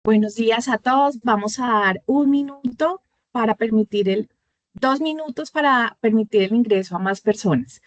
Buenos días a todos. Vamos a dar un minuto para permitir 2 minutos para permitir el ingreso a más personas.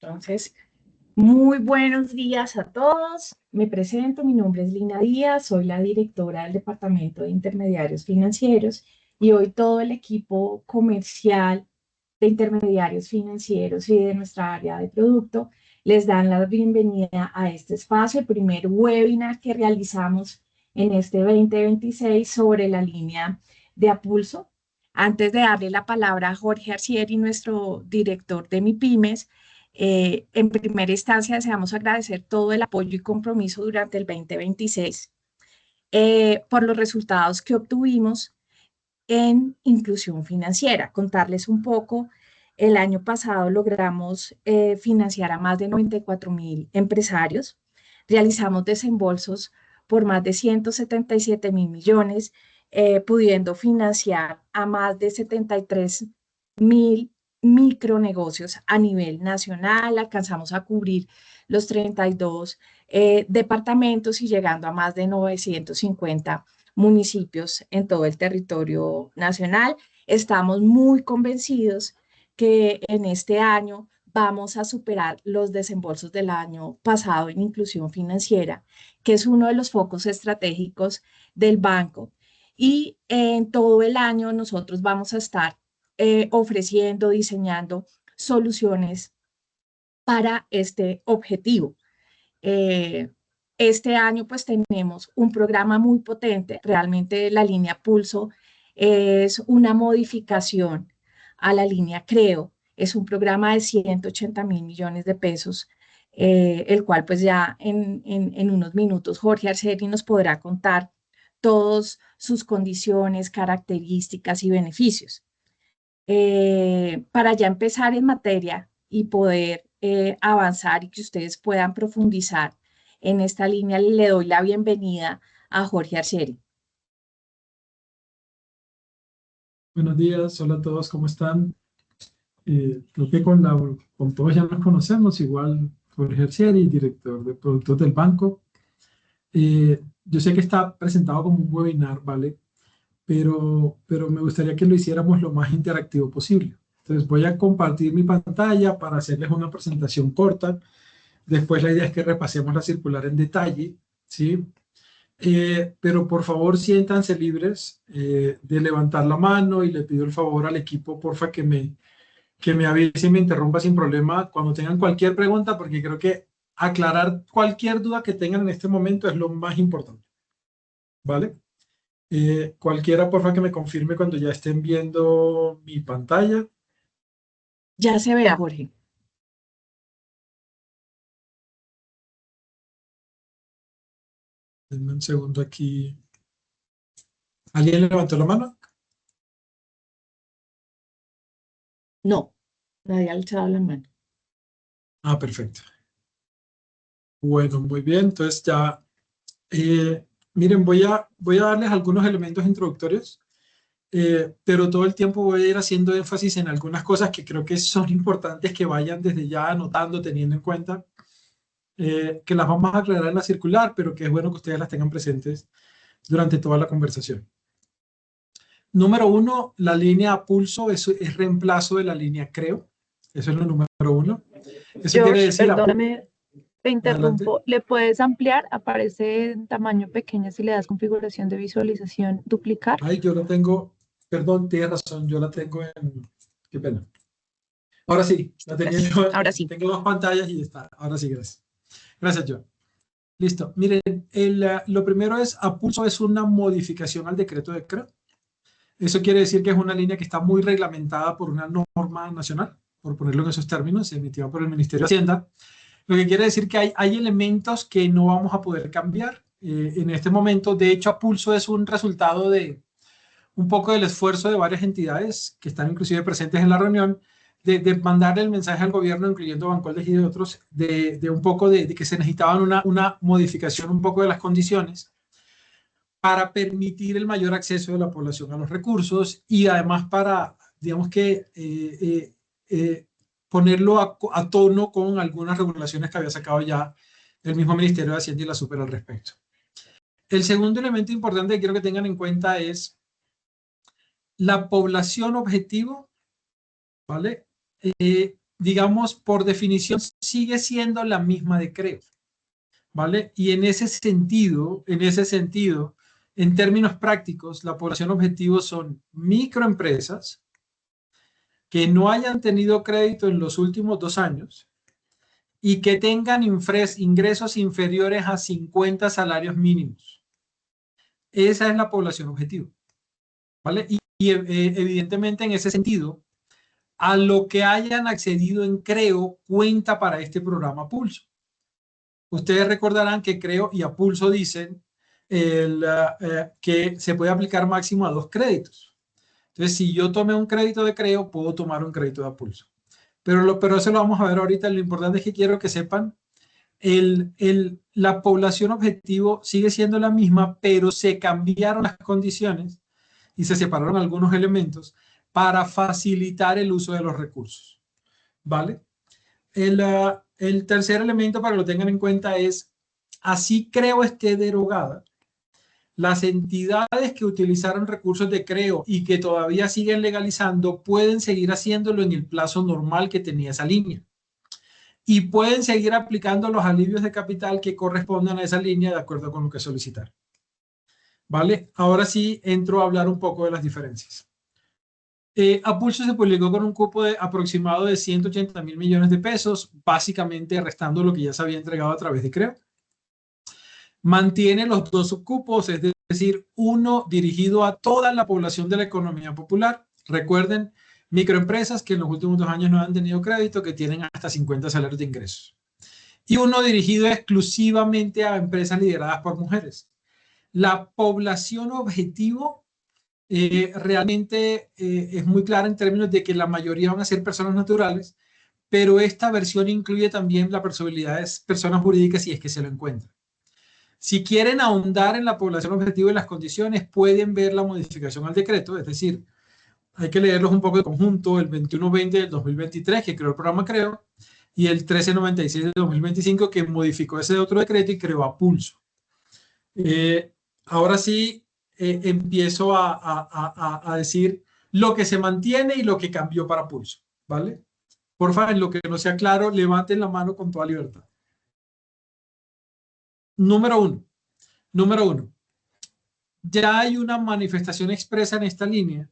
Entonces, muy buenos días a todos. Me presento, mi nombre es Lina Díaz, soy la directora del Departamento de Intermediarios Financieros y hoy todo el equipo comercial de intermediarios financieros y de nuestra área de producto les dan la bienvenida a este espacio, el primer webinar que realizamos en este 2026 sobre la línea de Apulso. Antes de darle la palabra a Jorge Arcieri, nuestro director de MIPYMES, en primera instancia, deseamos agradecer todo el apoyo y compromiso durante el 2026 por los resultados que obtuvimos en inclusión financiera. Contarles un poco, el año pasado logramos financiar a más de 94.000 empresarios, realizamos desembolsos por más de 177.000 millones, pudiendo financiar a más de 73.000 micronegocios a nivel nacional, alcanzamos a cubrir los 32 departamentos y llegando a más de 950 municipios en todo el territorio nacional. Estamos muy convencidos que en este año vamos a superar los desembolsos del año pasado en inclusión financiera, que es uno de los focos estratégicos del banco. Y en todo el año nosotros vamos a estar ofreciendo, diseñando soluciones para este objetivo. Eh, este año pues tenemos un programa muy potente, realmente la línea Pulso es una modificación a la línea Creo, es un programa de 180.000 millones de pesos, el cual pues ya en unos minutos Jorge Arceri nos podrá contar todas sus condiciones, características y beneficios. Para ya empezar en materia y poder avanzar y que ustedes puedan profundizar en esta línea, le doy la bienvenida a Jorge Arcieri. Buenos días, hola a todos, ¿cómo están? Creo que con todos ya nos conocemos, igual Jorge Arcieri, director de productos del banco. Yo sé que está presentado como un webinar, ¿vale? Pero me gustaría que lo hiciéramos lo más interactivo posible. Entonces voy a compartir mi pantalla para hacerles una presentación corta. Después la idea es que repasemos la circular en detalle, ¿sí? Pero por favor siéntanse libres de levantar la mano y le pido el favor al equipo, porfa, que me avise y me interrumpa sin problema cuando tengan cualquier pregunta, porque creo que aclarar cualquier duda que tengan en este momento es lo más importante, ¿vale? Cualquiera, porfa, que me confirme cuando ya estén viendo mi pantalla. Ya se ve, Jorge. Denme un segundo aquí. ¿Alguien levantó la mano? No, nadie ha alzado la mano. Ah, perfecto. Bueno, muy bien. Entonces ya, miren, voy a darles algunos elementos introductorios, pero todo el tiempo voy a ir haciendo énfasis en algunas cosas que creo que son importantes que vayan desde ya anotando, teniendo en cuenta, que las vamos a aclarar en la circular, pero que es bueno que ustedes las tengan presentes durante toda la conversación. Número uno, la línea a pulso es reemplazo de la línea creo. Eso es lo número uno. Eso quiere George, decir... perdóname, te Adelante. interrumpo. ¿Le puedes ampliar? Aparece en tamaño pequeño si le das configuración de visualización, duplicar. Ay, yo la tengo, perdón, tienes razón, yo la tengo en... Qué pena. Ahora sí, la tenía Gracias. yo, Ahora sí. tengo dos pantallas y ya está. Ahora sí, gracias. Gracias, John. Listo. Miren, lo primero es, a pulso es una modificación al decreto de creo. Eso quiere decir que es una línea que está muy reglamentada por una norma nacional, por ponerlo en esos términos, emitida por el Ministerio de Hacienda. Lo que quiere decir que hay elementos que no vamos a poder cambiar en este momento. De hecho, a pulso es un resultado de un poco del esfuerzo de varias entidades que están inclusive presentes en la reunión, de mandar el mensaje al gobierno, incluyendo Bancoldes y de otros, de un poco de que se necesitaban una modificación un poco de las condiciones para permitir el mayor acceso de la población a los recursos y además para, digamos que, ponerlo a tono con algunas regulaciones que había sacado ya el mismo Ministerio de Hacienda y la Super al respecto. El segundo elemento importante que quiero que tengan en cuenta es la población objetivo, ¿vale? Digamos, por definición, sigue siendo la misma de creo, ¿vale? Y en ese sentido, en términos prácticos, la población objetivo son microempresas que no hayan tenido crédito en los últimos 2 años y que tengan ingresos inferiores a 50 salarios mínimos. Esa es la población objetivo, ¿vale? Y evidentemente en ese sentido, a lo que hayan accedido en Creo cuenta para este programa Pulso. Ustedes recordarán que Creo y a Pulso dicen que se puede aplicar máximo a 2 créditos. Entonces, si yo tomé un crédito de Creo, puedo tomar un crédito de Pulso. Pero eso lo vamos a ver ahorita. Lo importante es que quiero que sepan, la población objetivo sigue siendo la misma, pero se cambiaron las condiciones y se separaron algunos elementos para facilitar el uso de los recursos, ¿vale? El tercer elemento, para que lo tengan en cuenta, es, así Creo esté derogada, las entidades que utilizaron recursos de Creo y que todavía siguen legalizando pueden seguir haciéndolo en el plazo normal que tenía esa línea. Y pueden seguir aplicando los alivios de capital que correspondan a esa línea de acuerdo con lo que solicitaron. ¿Vale? Ahora sí entro a hablar un poco de las diferencias. A Pulso se publicó con un cupo aproximado de 180.000 millones de pesos, básicamente restando lo que ya se había entregado a través de Creo. Mantiene los 2 subcupos, es decir, uno dirigido a toda la población de la economía popular. Recuerden, microempresas que en los últimos 2 años no han tenido crédito, que tienen hasta 50 salarios de ingresos. Y uno dirigido exclusivamente a empresas lideradas por mujeres. La población objetivo realmente es muy clara en términos de que la mayoría van a ser personas naturales, pero esta versión incluye también la posibilidad de personas jurídicas si es que se lo encuentran. Si quieren ahondar en la población objetivo y las condiciones, pueden ver la modificación al decreto, es decir, hay que leerlos un poco de conjunto, el 2120 del 2023, que creó el programa Creo, y el 1396 del 2025, que modificó ese otro decreto y creó a Pulso. Ahora sí, empiezo a decir lo que se mantiene y lo que cambió para Pulso, ¿vale? Por favor, en lo que no sea claro, levanten la mano con toda libertad. Número uno, ya hay una manifestación expresa en esta línea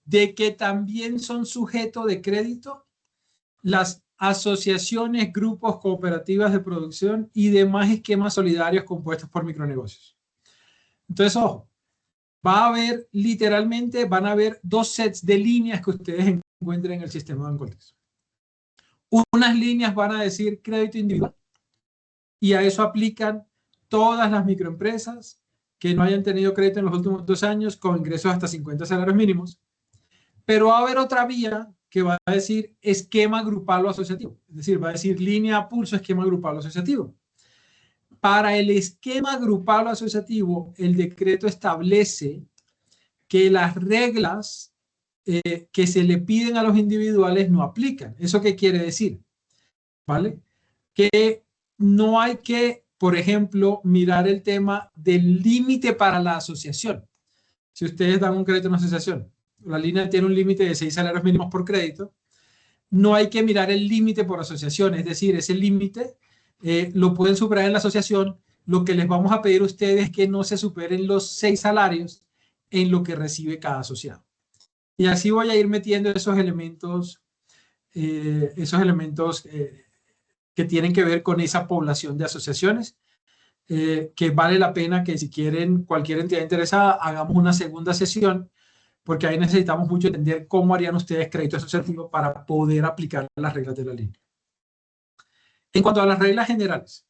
de que también son sujetos de crédito las asociaciones, grupos, cooperativas de producción y demás esquemas solidarios compuestos por micronegocios. Entonces, ojo, va a haber, literalmente, van a haber dos sets de líneas que ustedes encuentren en el sistema de Bancoltex. Unas líneas van a decir crédito individual y a eso aplican todas las microempresas que no hayan tenido crédito en los últimos 2 años con ingresos hasta 50 salarios mínimos. Pero va a haber otra vía que va a decir esquema grupal o asociativo. Es decir, va a decir línea a pulso, esquema grupal o asociativo. Para el esquema grupal o asociativo, el decreto establece que las reglas que se le piden a los individuales no aplican. ¿Eso qué quiere decir? ¿Vale? Que no hay que, por ejemplo, mirar el tema del límite para la asociación. Si ustedes dan un crédito a una asociación, la línea tiene un límite de 6 salarios mínimos por crédito, no hay que mirar el límite por asociación, es decir, ese límite lo pueden superar en la asociación. Lo que les vamos a pedir a ustedes es que no se superen los 6 salarios en lo que recibe cada asociado. Y así voy a ir metiendo esos elementos que tienen que ver con esa población de asociaciones, que vale la pena que si quieren cualquier entidad interesada hagamos una segunda sesión, porque ahí necesitamos mucho entender cómo harían ustedes crédito asociativo para poder aplicar las reglas de la línea. En cuanto a las reglas generales,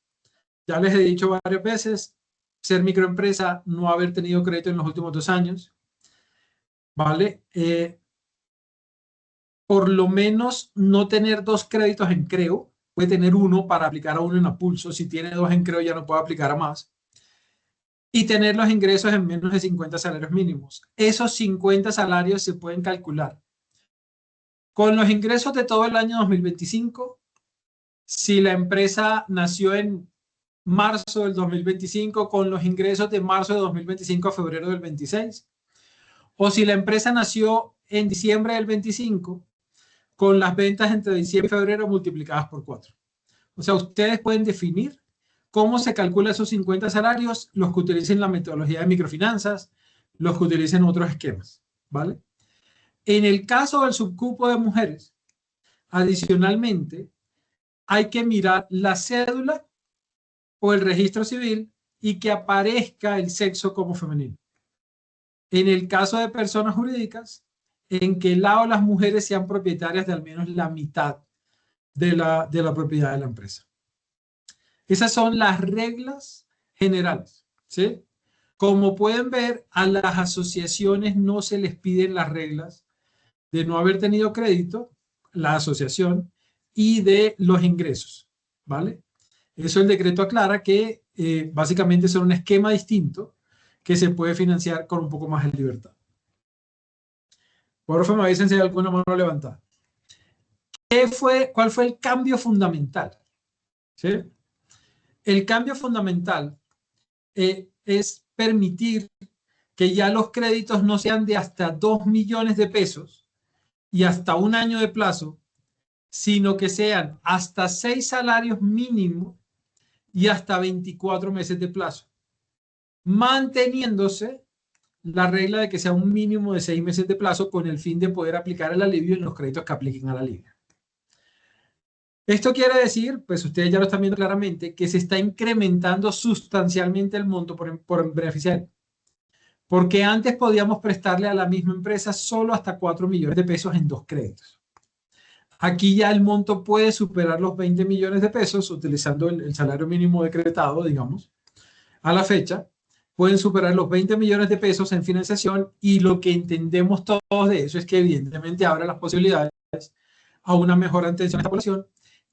ya les he dicho varias veces, ser microempresa, no haber tenido crédito en los últimos 2 años, ¿vale? Por lo menos no tener 2 créditos en Creo, puede tener uno para aplicar a uno en Apulso. Si tiene 2 en Creo ya no puede aplicar a más. Y tener los ingresos en menos de 50 salarios mínimos. Esos 50 salarios se pueden calcular con los ingresos de todo el año 2025. Si la empresa nació en marzo del 2025, con los ingresos de marzo de 2025 a febrero del 26. O si la empresa nació en diciembre del 25, con las ventas entre diciembre y febrero multiplicadas por 4. O sea, ustedes pueden definir cómo se calcula esos 50 salarios, los que utilicen la metodología de microfinanzas, los que utilicen otros esquemas, ¿vale? En el caso del subcupo de mujeres, adicionalmente, hay que mirar la cédula o el registro civil y que aparezca el sexo como femenino. En el caso de personas jurídicas, en que el lado de las mujeres sean propietarias de al menos la mitad de la propiedad de la empresa. Esas son las reglas generales, ¿sí? Como pueden ver, a las asociaciones no se les piden las reglas de no haber tenido crédito, la asociación, y de los ingresos, ¿vale? Eso el decreto aclara que básicamente son un esquema distinto que se puede financiar con un poco más de libertad. Por favor, me avisen si hay alguna mano levantada. ¿Cuál fue el cambio fundamental? ¿Sí? El cambio fundamental es permitir que ya los créditos no sean de hasta 2 millones de pesos y hasta 1 año de plazo, sino que sean hasta 6 salarios mínimos y hasta 24 meses de plazo, manteniéndose la regla de que sea un mínimo de 6 meses de plazo con el fin de poder aplicar el alivio en los créditos que apliquen a la línea. Esto quiere decir, pues ustedes ya lo están viendo claramente, que se está incrementando sustancialmente el monto por beneficiario. Porque antes podíamos prestarle a la misma empresa solo hasta 4 millones de pesos en 2 créditos. Aquí ya el monto puede superar los 20 millones de pesos utilizando el salario mínimo decretado, digamos, a la fecha, pueden superar los 20 millones de pesos en financiación, y lo que entendemos todos de eso es que evidentemente abre las posibilidades a una mejor atención a esta población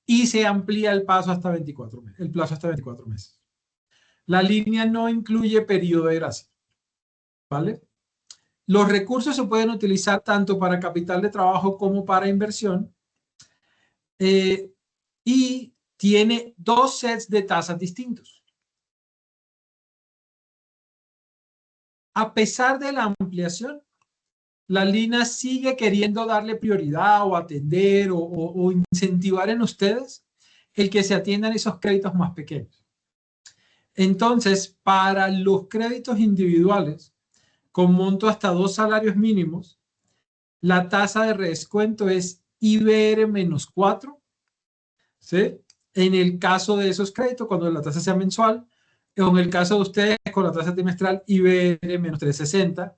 y se amplía el plazo hasta 24 meses. La línea no incluye periodo de gracia, ¿vale? Los recursos se pueden utilizar tanto para capital de trabajo como para inversión, y tiene dos sets de tasas distintos. A pesar de la ampliación, la línea sigue queriendo darle prioridad o atender o incentivar en ustedes el que se atiendan esos créditos más pequeños. Entonces, para los créditos individuales con monto hasta 2 salarios mínimos, la tasa de redescuento es IBR menos 4, ¿sí? En el caso de esos créditos, cuando la tasa sea mensual, o en el caso de ustedes, con la tasa trimestral, IBR menos 360,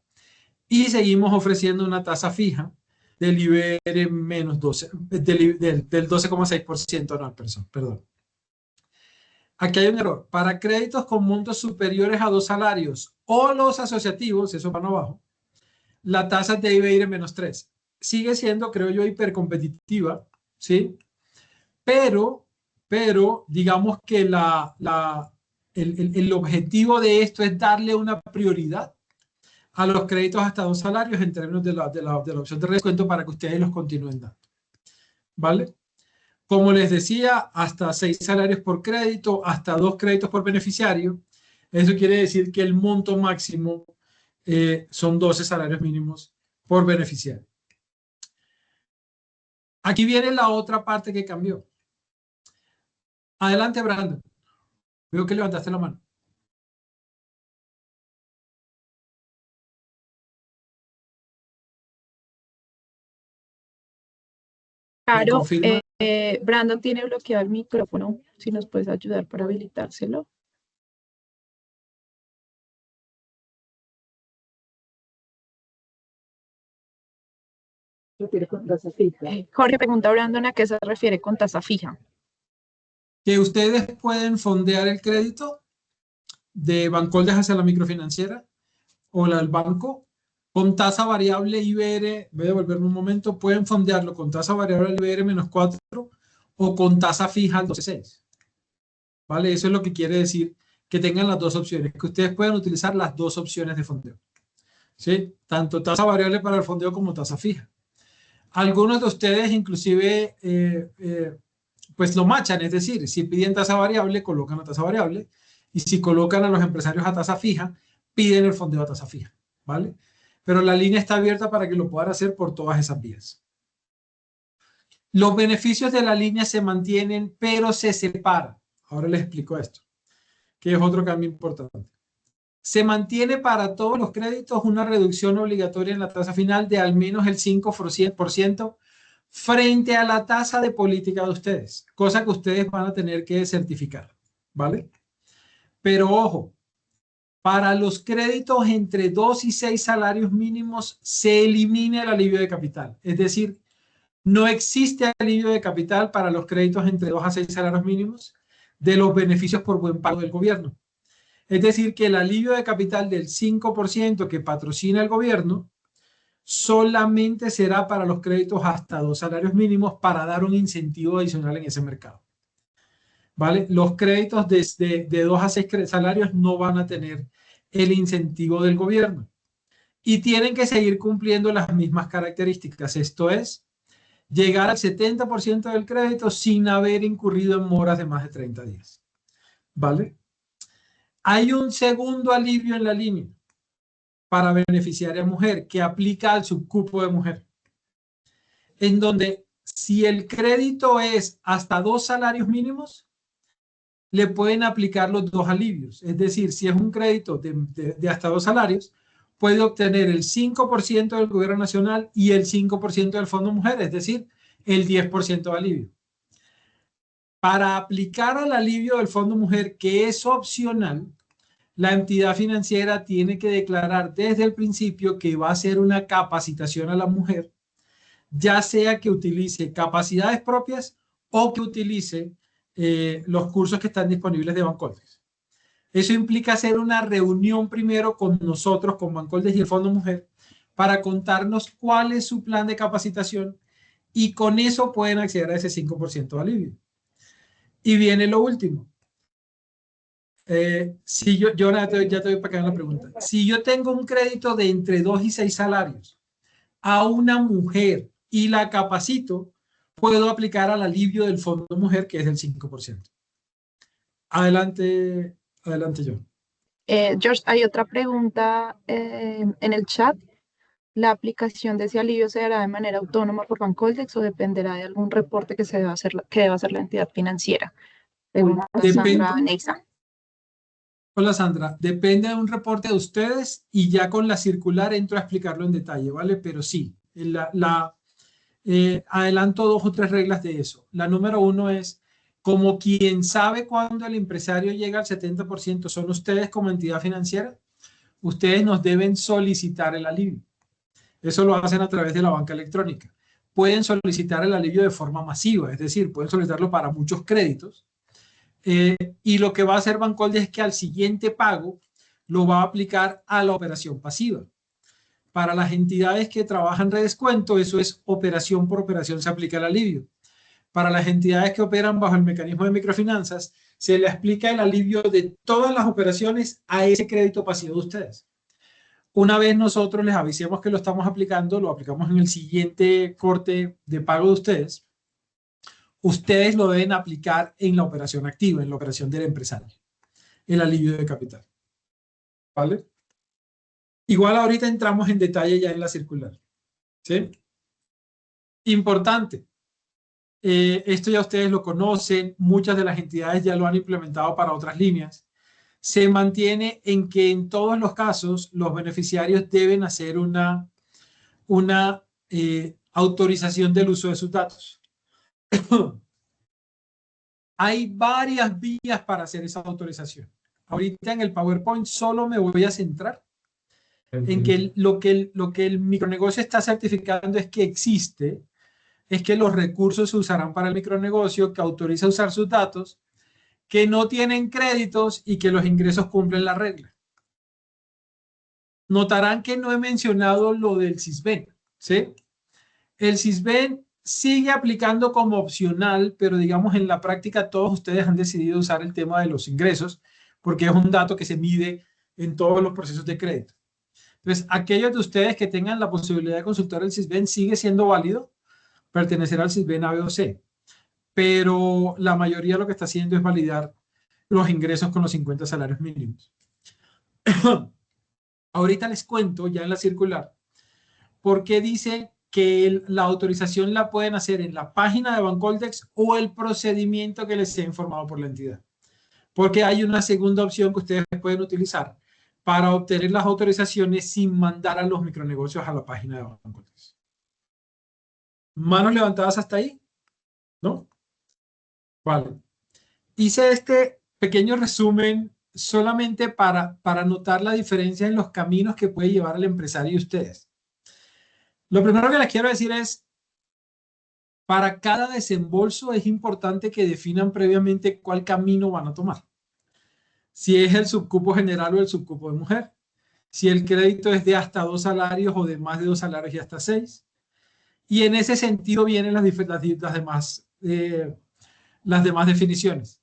y seguimos ofreciendo una tasa fija del IBR menos 12, del 12,6% anual, perdón. Aquí hay un error. Para créditos con montos superiores a 2 salarios o los asociativos, eso van abajo, la tasa es de IBR menos 3. Sigue siendo, creo yo, hipercompetitiva, ¿sí? Pero digamos que el objetivo de esto es darle una prioridad a los créditos hasta 2 salarios en términos de la opción de descuento para que ustedes los continúen dando, ¿vale? Como les decía, hasta 6 salarios por crédito, hasta 2 créditos por beneficiario. Eso quiere decir que el monto máximo son 12 salarios mínimos por beneficiario. Aquí viene la otra parte que cambió. Adelante, Brandon. Veo que levantaste la mano. Claro, confirma? Brandon tiene bloqueado el micrófono, si nos puedes ayudar para habilitárselo. Jorge pregunta a Brandon a qué se refiere con tasa fija. Que ustedes pueden fondear el crédito de Bancoldes hacia la microfinanciera o el banco con tasa variable IBR, voy a devolverme un momento, pueden fondearlo con tasa variable IBR menos 4 o con tasa fija al 12,6. ¿Vale? Eso es lo que quiere decir que tengan las dos opciones, que ustedes puedan utilizar las dos opciones de fondeo, ¿sí? Tanto tasa variable para el fondeo como tasa fija. Algunos de ustedes inclusive pues lo machan, es decir, si piden tasa variable, colocan la tasa variable, y si colocan a los empresarios a tasa fija, piden el fondeo a tasa fija, ¿vale? Pero la línea está abierta para que lo puedan hacer por todas esas vías. Los beneficios de la línea se mantienen, pero se separan. Ahora les explico esto, que es otro cambio importante. Se mantiene para todos los créditos una reducción obligatoria en la tasa final de al menos el 5% frente a la tasa de política de ustedes, cosa que ustedes van a tener que certificar, ¿vale? Pero ojo, para los créditos entre 2 y 6 salarios mínimos se elimina el alivio de capital. Es decir, no existe alivio de capital para los créditos entre 2 a 6 salarios mínimos de los beneficios por buen pago del gobierno. Es decir, que el alivio de capital del 5% que patrocina el gobierno solamente será para los créditos hasta 2 salarios mínimos para dar un incentivo adicional en ese mercado. ¿Vale? Los créditos de 2 a 6 salarios no van a tener el incentivo del gobierno y tienen que seguir cumpliendo las mismas características. Esto es, llegar al 70% del crédito sin haber incurrido en moras de más de 30 días. ¿Vale? Hay un segundo alivio en la línea para beneficiaria mujer que aplica al subcupo de mujer, en donde si el crédito es hasta 2 salarios mínimos, le pueden aplicar los dos alivios. Es decir, si es un crédito de hasta 2 salarios, puede obtener el 5% del gobierno nacional y el 5% del Fondo Mujer, es decir, el 10% de alivio. Para aplicar al alivio del Fondo Mujer, que es opcional, la entidad financiera tiene que declarar desde el principio que va a hacer una capacitación a la mujer, ya sea que utilice capacidades propias o que utilice los cursos que están disponibles de Bancoldes. Eso implica hacer una reunión primero con nosotros, con Bancoldes y el Fondo Mujer, para contarnos cuál es su plan de capacitación y con eso pueden acceder a ese 5% de alivio. Y viene lo último. Si yo ya te voy para acá en la pregunta. Si yo tengo un crédito de entre 2 y 6 salarios a una mujer y la capacito, puedo aplicar al alivio del Fondo Mujer, que es del 5%. Adelante, adelante, John. George, hay otra pregunta en el chat. ¿La aplicación de ese alivio se hará de manera autónoma por Bancoldex o dependerá de algún reporte que deba hacer la entidad financiera? Pregunta Sandra Neisa. Hola Sandra, depende de un reporte de ustedes y ya con la circular entro a explicarlo en detalle, ¿vale? Pero sí, adelanto 2 o 3 reglas de eso. La número 1 es, como quien sabe cuándo el empresario llega al 70% son ustedes como entidad financiera, ustedes nos deben solicitar el alivio. Eso lo hacen a través de la banca electrónica. Pueden solicitar el alivio de forma masiva, es decir, pueden solicitarlo para muchos créditos. Y lo que va a hacer Bancoldes es que al siguiente pago lo va a aplicar a la operación pasiva. Para las entidades que trabajan redescuento, eso es operación por operación, se aplica el alivio. Para las entidades que operan bajo el mecanismo de microfinanzas, se le aplica el alivio de todas las operaciones a ese crédito pasivo de ustedes. Una vez nosotros les avisemos que lo estamos aplicando, lo aplicamos en el siguiente corte de pago de ustedes, ustedes lo deben aplicar en la operación activa, en la operación del empresario, el alivio de capital. ¿Vale? Igual ahorita entramos en detalle ya en la circular. ¿Sí? Importante. Esto ya ustedes lo conocen, muchas de las entidades ya lo han implementado para otras líneas. Se mantiene en que en todos los casos los beneficiarios deben hacer una autorización del uso de sus datos. Hay varias vías para hacer esa autorización. Ahorita en el PowerPoint solo me voy a centrar en que lo que el micronegocio está certificando es que existe, es que los recursos se usarán para el micronegocio, que autoriza usar sus datos, que no tienen créditos y que los ingresos cumplen la regla. Notarán que no he mencionado lo del SISBEN, ¿sí? El SISBEN sigue aplicando como opcional, pero digamos en la práctica todos ustedes han decidido usar el tema de los ingresos porque es un dato que se mide en todos los procesos de crédito. Entonces, aquellos de ustedes que tengan la posibilidad de consultar el SISBEN sigue siendo válido pertenecer al SISBEN A, B o C, pero la mayoría lo que está haciendo es validar los ingresos con los 50 salarios mínimos. Ahorita les cuento ya en la circular por qué dice que la autorización la pueden hacer en la página de Bancoldex o el procedimiento que les sea informado por la entidad. Porque hay una segunda opción que ustedes pueden utilizar para obtener las autorizaciones sin mandar a los micronegocios a la página de Bancoldex. ¿Manos levantadas hasta ahí? ¿No? Vale. Hice este pequeño resumen solamente para notar la diferencia en los caminos que puede llevar el empresario y ustedes. Lo primero que les quiero decir es, para cada desembolso es importante que definan previamente cuál camino van a tomar. Si es el subcupo general o el subcupo de mujer. Si el crédito es de hasta 2 salarios o de más de 2 salarios y hasta 6. Y en ese sentido vienen las demás definiciones.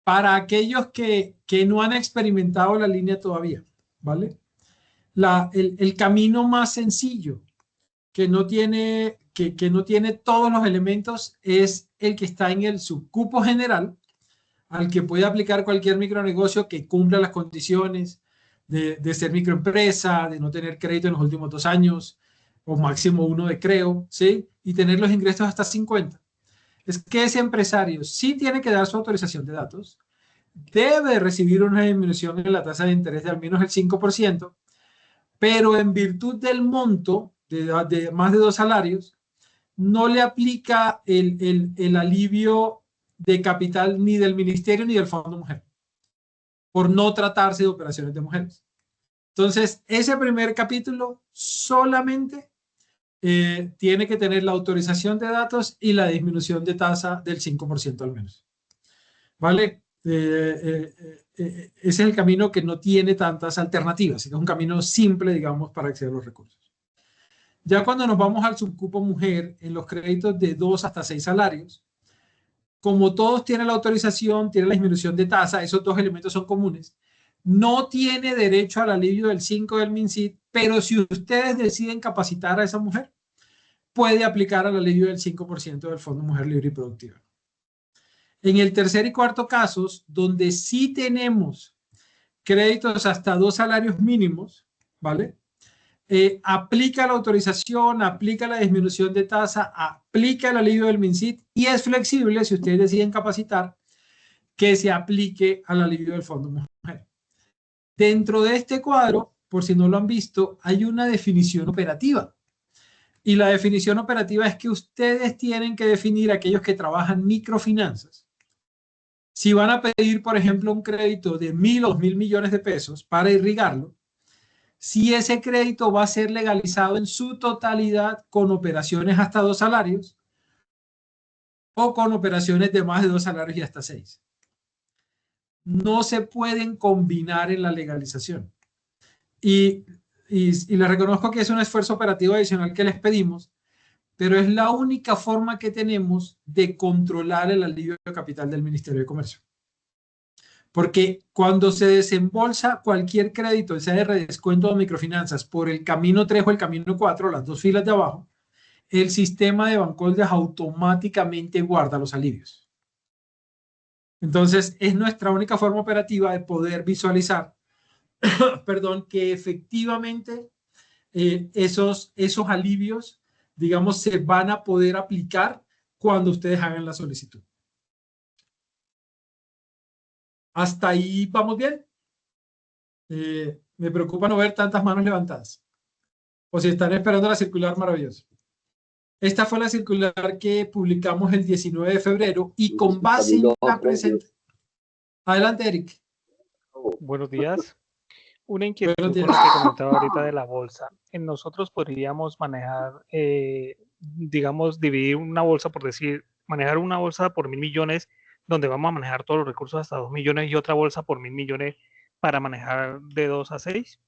Para aquellos que no han experimentado la línea todavía, ¿vale? El camino más sencillo, que no tiene todos los elementos, es el que está en el subcupo general, al que puede aplicar cualquier micronegocio que cumpla las condiciones de ser microempresa, de no tener crédito en los últimos 2 años, o máximo 1 de creo, ¿sí? Y tener los ingresos hasta 50. Es que ese empresario sí tiene que dar su autorización de datos, debe recibir una disminución en la tasa de interés de al menos el 5%, pero en virtud del monto de más de 2 salarios, no le aplica el alivio de capital ni del ministerio ni del Fondo Mujer, por no tratarse de operaciones de mujeres. Entonces, ese primer capítulo solamente tiene que tener la autorización de datos y la disminución de tasa del 5% al menos. ¿Vale? ese es el camino que no tiene tantas alternativas, es un camino simple, digamos, para acceder a los recursos. Ya cuando nos vamos al subcupo mujer, en los créditos de 2 hasta 6 salarios, como todos tienen la autorización, tienen la disminución de tasa, esos dos elementos son comunes, no tiene derecho al alivio del 5 del MinSIT, pero si ustedes deciden capacitar a esa mujer, puede aplicar al alivio del 5% del Fondo Mujer Libre y Productiva. En el tercer y cuarto casos, donde sí tenemos créditos hasta 2 salarios mínimos, ¿vale? Aplica la autorización, aplica la disminución de tasa, aplica el alivio del MinSIT y es flexible si ustedes deciden capacitar que se aplique al alivio del Fondo Mujer. Dentro de este cuadro, por si no lo han visto, hay una definición operativa. Y la definición operativa es que ustedes tienen que definir aquellos que trabajan microfinanzas. Si van a pedir, por ejemplo, un crédito de 1.000 o 2.000 millones de pesos para irrigarlo, si ese crédito va a ser legalizado en su totalidad con operaciones hasta 2 salarios o con operaciones de más de 2 salarios y hasta 6. No se pueden combinar en la legalización. Y les reconozco que es un esfuerzo operativo adicional que les pedimos, pero es la única forma que tenemos de controlar el alivio de capital del Ministerio de Comercio. Porque cuando se desembolsa cualquier crédito, sea de redescuento o microfinanzas, por el camino 3 o el camino 4, las 2 filas de abajo, el sistema de Bancoldes automáticamente guarda los alivios. Entonces, es nuestra única forma operativa de poder visualizar, perdón, que efectivamente esos alivios, digamos, se van a poder aplicar cuando ustedes hagan la solicitud. ¿Hasta ahí vamos bien? Me preocupa no ver tantas manos levantadas. O si están esperando la circular, maravilloso. Esta fue la circular que publicamos el 19 de febrero y con base en la presentación. Adelante, Eric. Buenos días. Una inquietud con lo que comentaba ahorita de la bolsa. Nosotros podríamos manejar, digamos, dividir una bolsa, por decir, manejar una bolsa por 1.000 millones, donde vamos a manejar todos los recursos hasta 2 millones y otra bolsa por 1.000 millones para manejar de 2 a 6.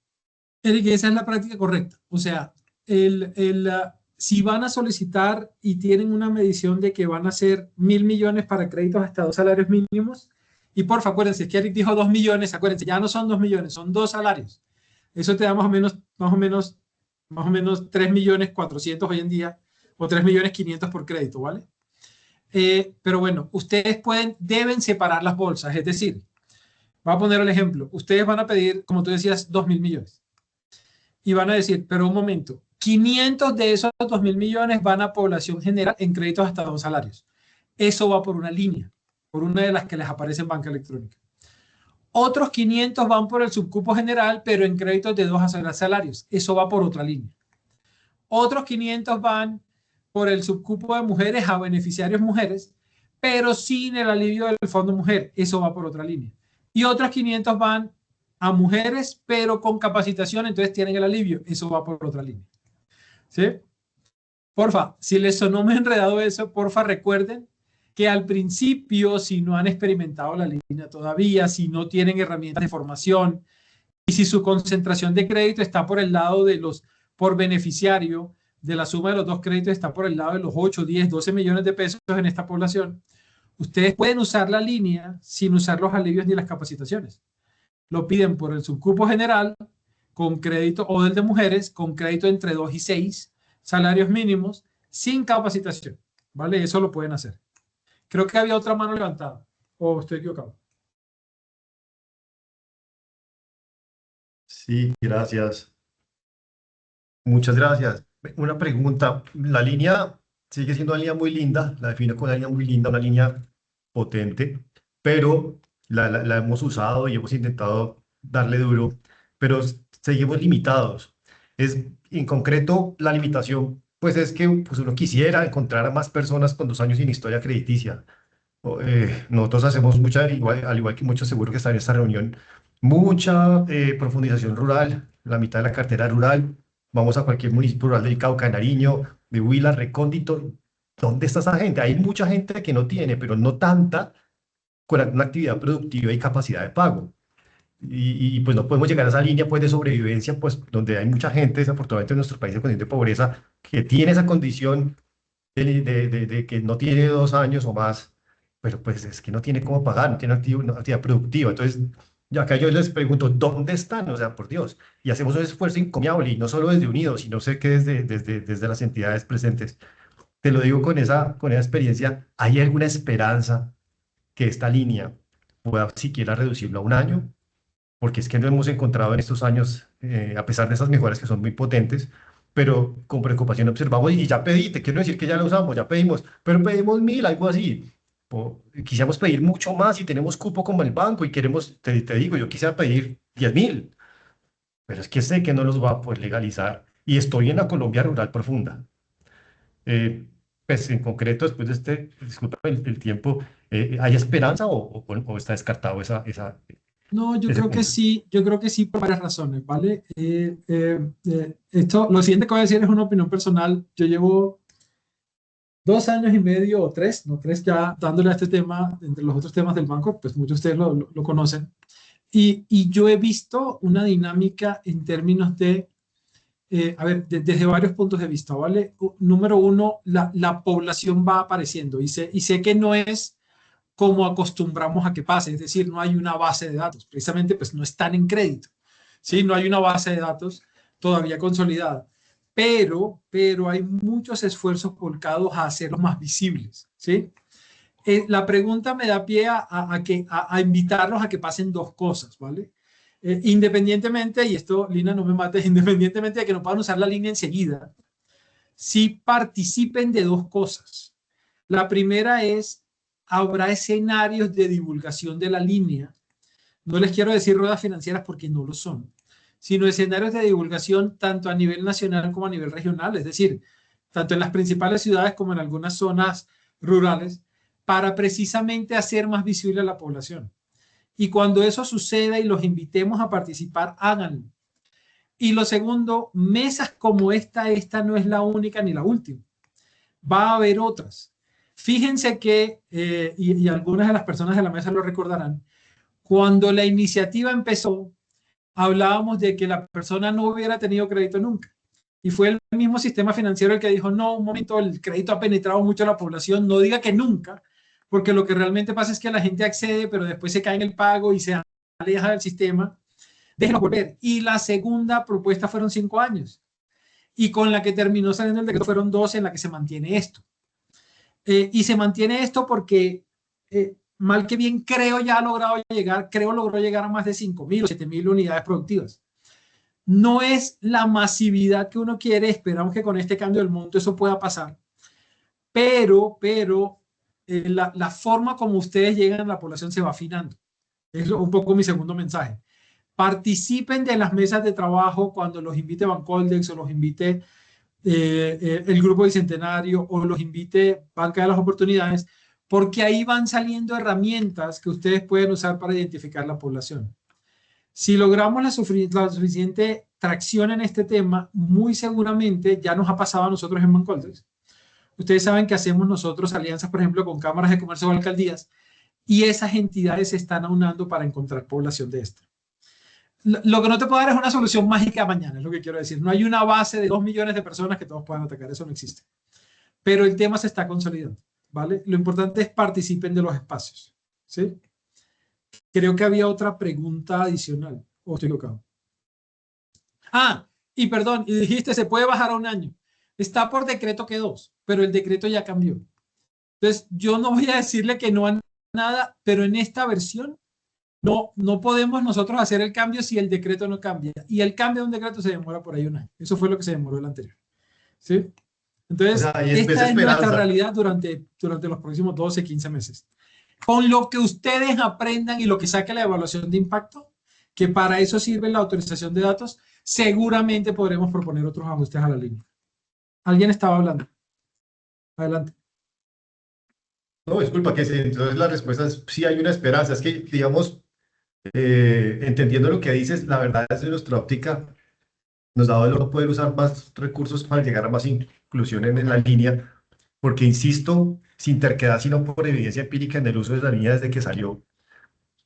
Eric, esa es la práctica correcta. O sea, si van a solicitar y tienen una medición de que van a ser 1.000 millones para créditos hasta 2 salarios mínimos, y porfa, acuérdense que Eric dijo 2 millones, acuérdense, ya no son 2 millones, son 2 salarios. Eso te da más o menos 3.400.000 hoy en día, o 3.500.000 por crédito, ¿vale? Pero bueno, ustedes deben separar las bolsas, es decir, voy a poner el ejemplo, ustedes van a pedir, como tú decías, 2.000 millones. Y van a decir, pero un momento, 500 de esos 2.000 millones van a población general en créditos hasta 2 salarios. Eso va por una línea, por una de las que les aparece en banca electrónica. Otros 500 van por el subcupo general, pero en créditos de 2 a 6 salarios. Eso va por otra línea. Otros 500 van por el subcupo de mujeres a beneficiarios mujeres, pero sin el alivio del Fondo Mujer. Eso va por otra línea. Y otros 500 van a mujeres, pero con capacitación, entonces tienen el alivio. Eso va por otra línea. ¿Sí? Porfa, si les sonó muy enredado eso, porfa, recuerden que al principio, si no han experimentado la línea todavía, si no tienen herramientas de formación y si su concentración de crédito está por el lado de por beneficiario, de la suma de los dos créditos está por el lado de los 8, 10, 12 millones de pesos en esta población, ustedes pueden usar la línea sin usar los alivios ni las capacitaciones. Lo piden por el subcupo general con crédito o del de mujeres con crédito entre 2 y 6 salarios mínimos sin capacitación, ¿vale? Eso lo pueden hacer. Creo que había otra mano levantada. ¿O estoy equivocado? Sí, gracias. Muchas gracias. Una pregunta. La línea sigue siendo una línea muy linda. La defino como una línea muy linda, una línea potente, pero la hemos usado y hemos intentado darle duro, pero seguimos limitados. En concreto, la limitación pues es que pues, uno quisiera encontrar a más personas con 2 años sin historia crediticia. Nosotros hacemos mucha, al igual que muchos seguro que están en esta reunión, mucha profundización rural, la mitad de la cartera rural. Vamos a cualquier municipio rural del Cauca, de Nariño, de Huila, Recóndito. ¿Dónde está esa gente? Hay mucha gente que no tiene, pero no tanta con alguna actividad productiva y capacidad de pago. Pues no podemos llegar a esa línea pues de sobrevivencia, pues donde hay mucha gente, desafortunadamente en nuestros países con de pobreza, que tiene esa condición de que no tiene 2 años o más, pero pues es que no tiene cómo pagar, no tiene una actividad productiva. Entonces, ya acá yo les pregunto, ¿dónde están? O sea, por Dios. Y hacemos un esfuerzo encomiable, y no solo desde Unidos, sino sé que desde las entidades presentes. Te lo digo con esa experiencia, ¿hay alguna esperanza que esta línea pueda siquiera reducirlo a 1 año? Porque es que no hemos encontrado en estos años, a pesar de esas mejoras que son muy potentes, pero con preocupación observamos, y ya pedí, te quiero decir que ya lo usamos, ya pedimos, pero pedimos 1.000, algo así. Quisiéramos pedir mucho más y tenemos cupo como el banco y queremos, te digo, yo quisiera pedir 10.000, pero es que sé que no los va a poder legalizar y estoy en la Colombia rural profunda. Pues en concreto, después de disculpa el tiempo, ¿hay esperanza o está descartado No, ese punto? yo creo que sí por varias razones, ¿vale? Lo siguiente que voy a decir es una opinión personal. Yo llevo 2 años y medio o tres, no tres ya dándole a este tema, entre los otros temas del banco, pues muchos de ustedes lo conocen. Y yo he visto una dinámica en términos de, a ver, desde varios puntos de vista, ¿vale? Número uno, la población va apareciendo y sé que no es como acostumbramos a que pase, es decir, no hay una base de datos, precisamente pues no están en crédito, ¿sí? No hay una base de datos todavía consolidada, pero hay muchos esfuerzos volcados a hacerlos más visibles, ¿sí? La pregunta me da pie a invitarlos a que pasen dos cosas, ¿vale? Independientemente, y esto, Lina, no me mates, independientemente de que no puedan usar la línea enseguida, sí participen de dos cosas. La primera es, habrá escenarios de divulgación de la línea. No les quiero decir ruedas financieras porque no lo son, sino escenarios de divulgación tanto a nivel nacional como a nivel regional, es decir, tanto en las principales ciudades como en algunas zonas rurales, para precisamente hacer más visible a la población. Y cuando eso suceda y los invitemos a participar, háganlo. Y lo segundo, mesas como esta no es la única ni la última. Va a haber otras. Fíjense que, y algunas de las personas de la mesa lo recordarán, cuando la iniciativa empezó, hablábamos de que la persona no hubiera tenido crédito nunca. Y fue el mismo sistema financiero el que dijo, no, un momento, el crédito ha penetrado mucho a la población, no diga que nunca, porque lo que realmente pasa es que la gente accede, pero después se cae en el pago y se aleja del sistema. Déjenlo volver. Y la segunda propuesta fueron 5 años. Y con la que terminó saliendo el decreto fueron 12 en la que se mantiene esto. Y se mantiene esto porque, mal que bien, creo logró llegar a más de 5.000 o 7.000 unidades productivas. No es la masividad que uno quiere, esperamos que con este cambio del mundo eso pueda pasar, pero la forma como ustedes llegan a la población se va afinando. Es un poco mi segundo mensaje. Participen de las mesas de trabajo cuando los invite Bancoldex o los invite el Grupo Bicentenario o los invite Banca de las Oportunidades, porque ahí van saliendo herramientas que ustedes pueden usar para identificar la población. Si logramos la suficiente tracción en este tema, muy seguramente ya nos ha pasado a nosotros en Bancoldex. Ustedes saben que hacemos nosotros alianzas, por ejemplo, con cámaras de comercio o alcaldías, y esas entidades se están aunando para encontrar población de esta. Lo que no te puedo dar es una solución mágica mañana, es lo que quiero decir. No hay una base de 2 millones de personas que todos puedan atacar, eso no existe. Pero el tema se está consolidando, ¿vale? Lo importante es participen de los espacios, ¿sí? Creo que había otra pregunta adicional, o estoy equivocado. Y perdón, y dijiste, se puede bajar a 1 año. Está por decreto que 2, pero el decreto ya cambió. Entonces, yo no voy a decirle que no a nada, pero en esta versión no podemos nosotros hacer el cambio si el decreto no cambia. Y el cambio de un decreto se demora por ahí 1 año. Eso fue lo que se demoró el anterior. ¿Sí? Entonces, O sea, esta es nuestra realidad durante los próximos 12, 15 meses. Con lo que ustedes aprendan y lo que saque la evaluación de impacto, que para eso sirve la autorización de datos, seguramente podremos proponer otros ajustes a la línea. ¿Alguien estaba hablando? Adelante. No, disculpa, entonces la respuesta es sí hay una esperanza. Es que, digamos, entendiendo lo que dices, la verdad es de nuestra óptica, nos da valor poder usar más recursos para llegar a más inclusión en la línea, porque, insisto, sin terquedad, sino por evidencia empírica en el uso de la línea desde que salió,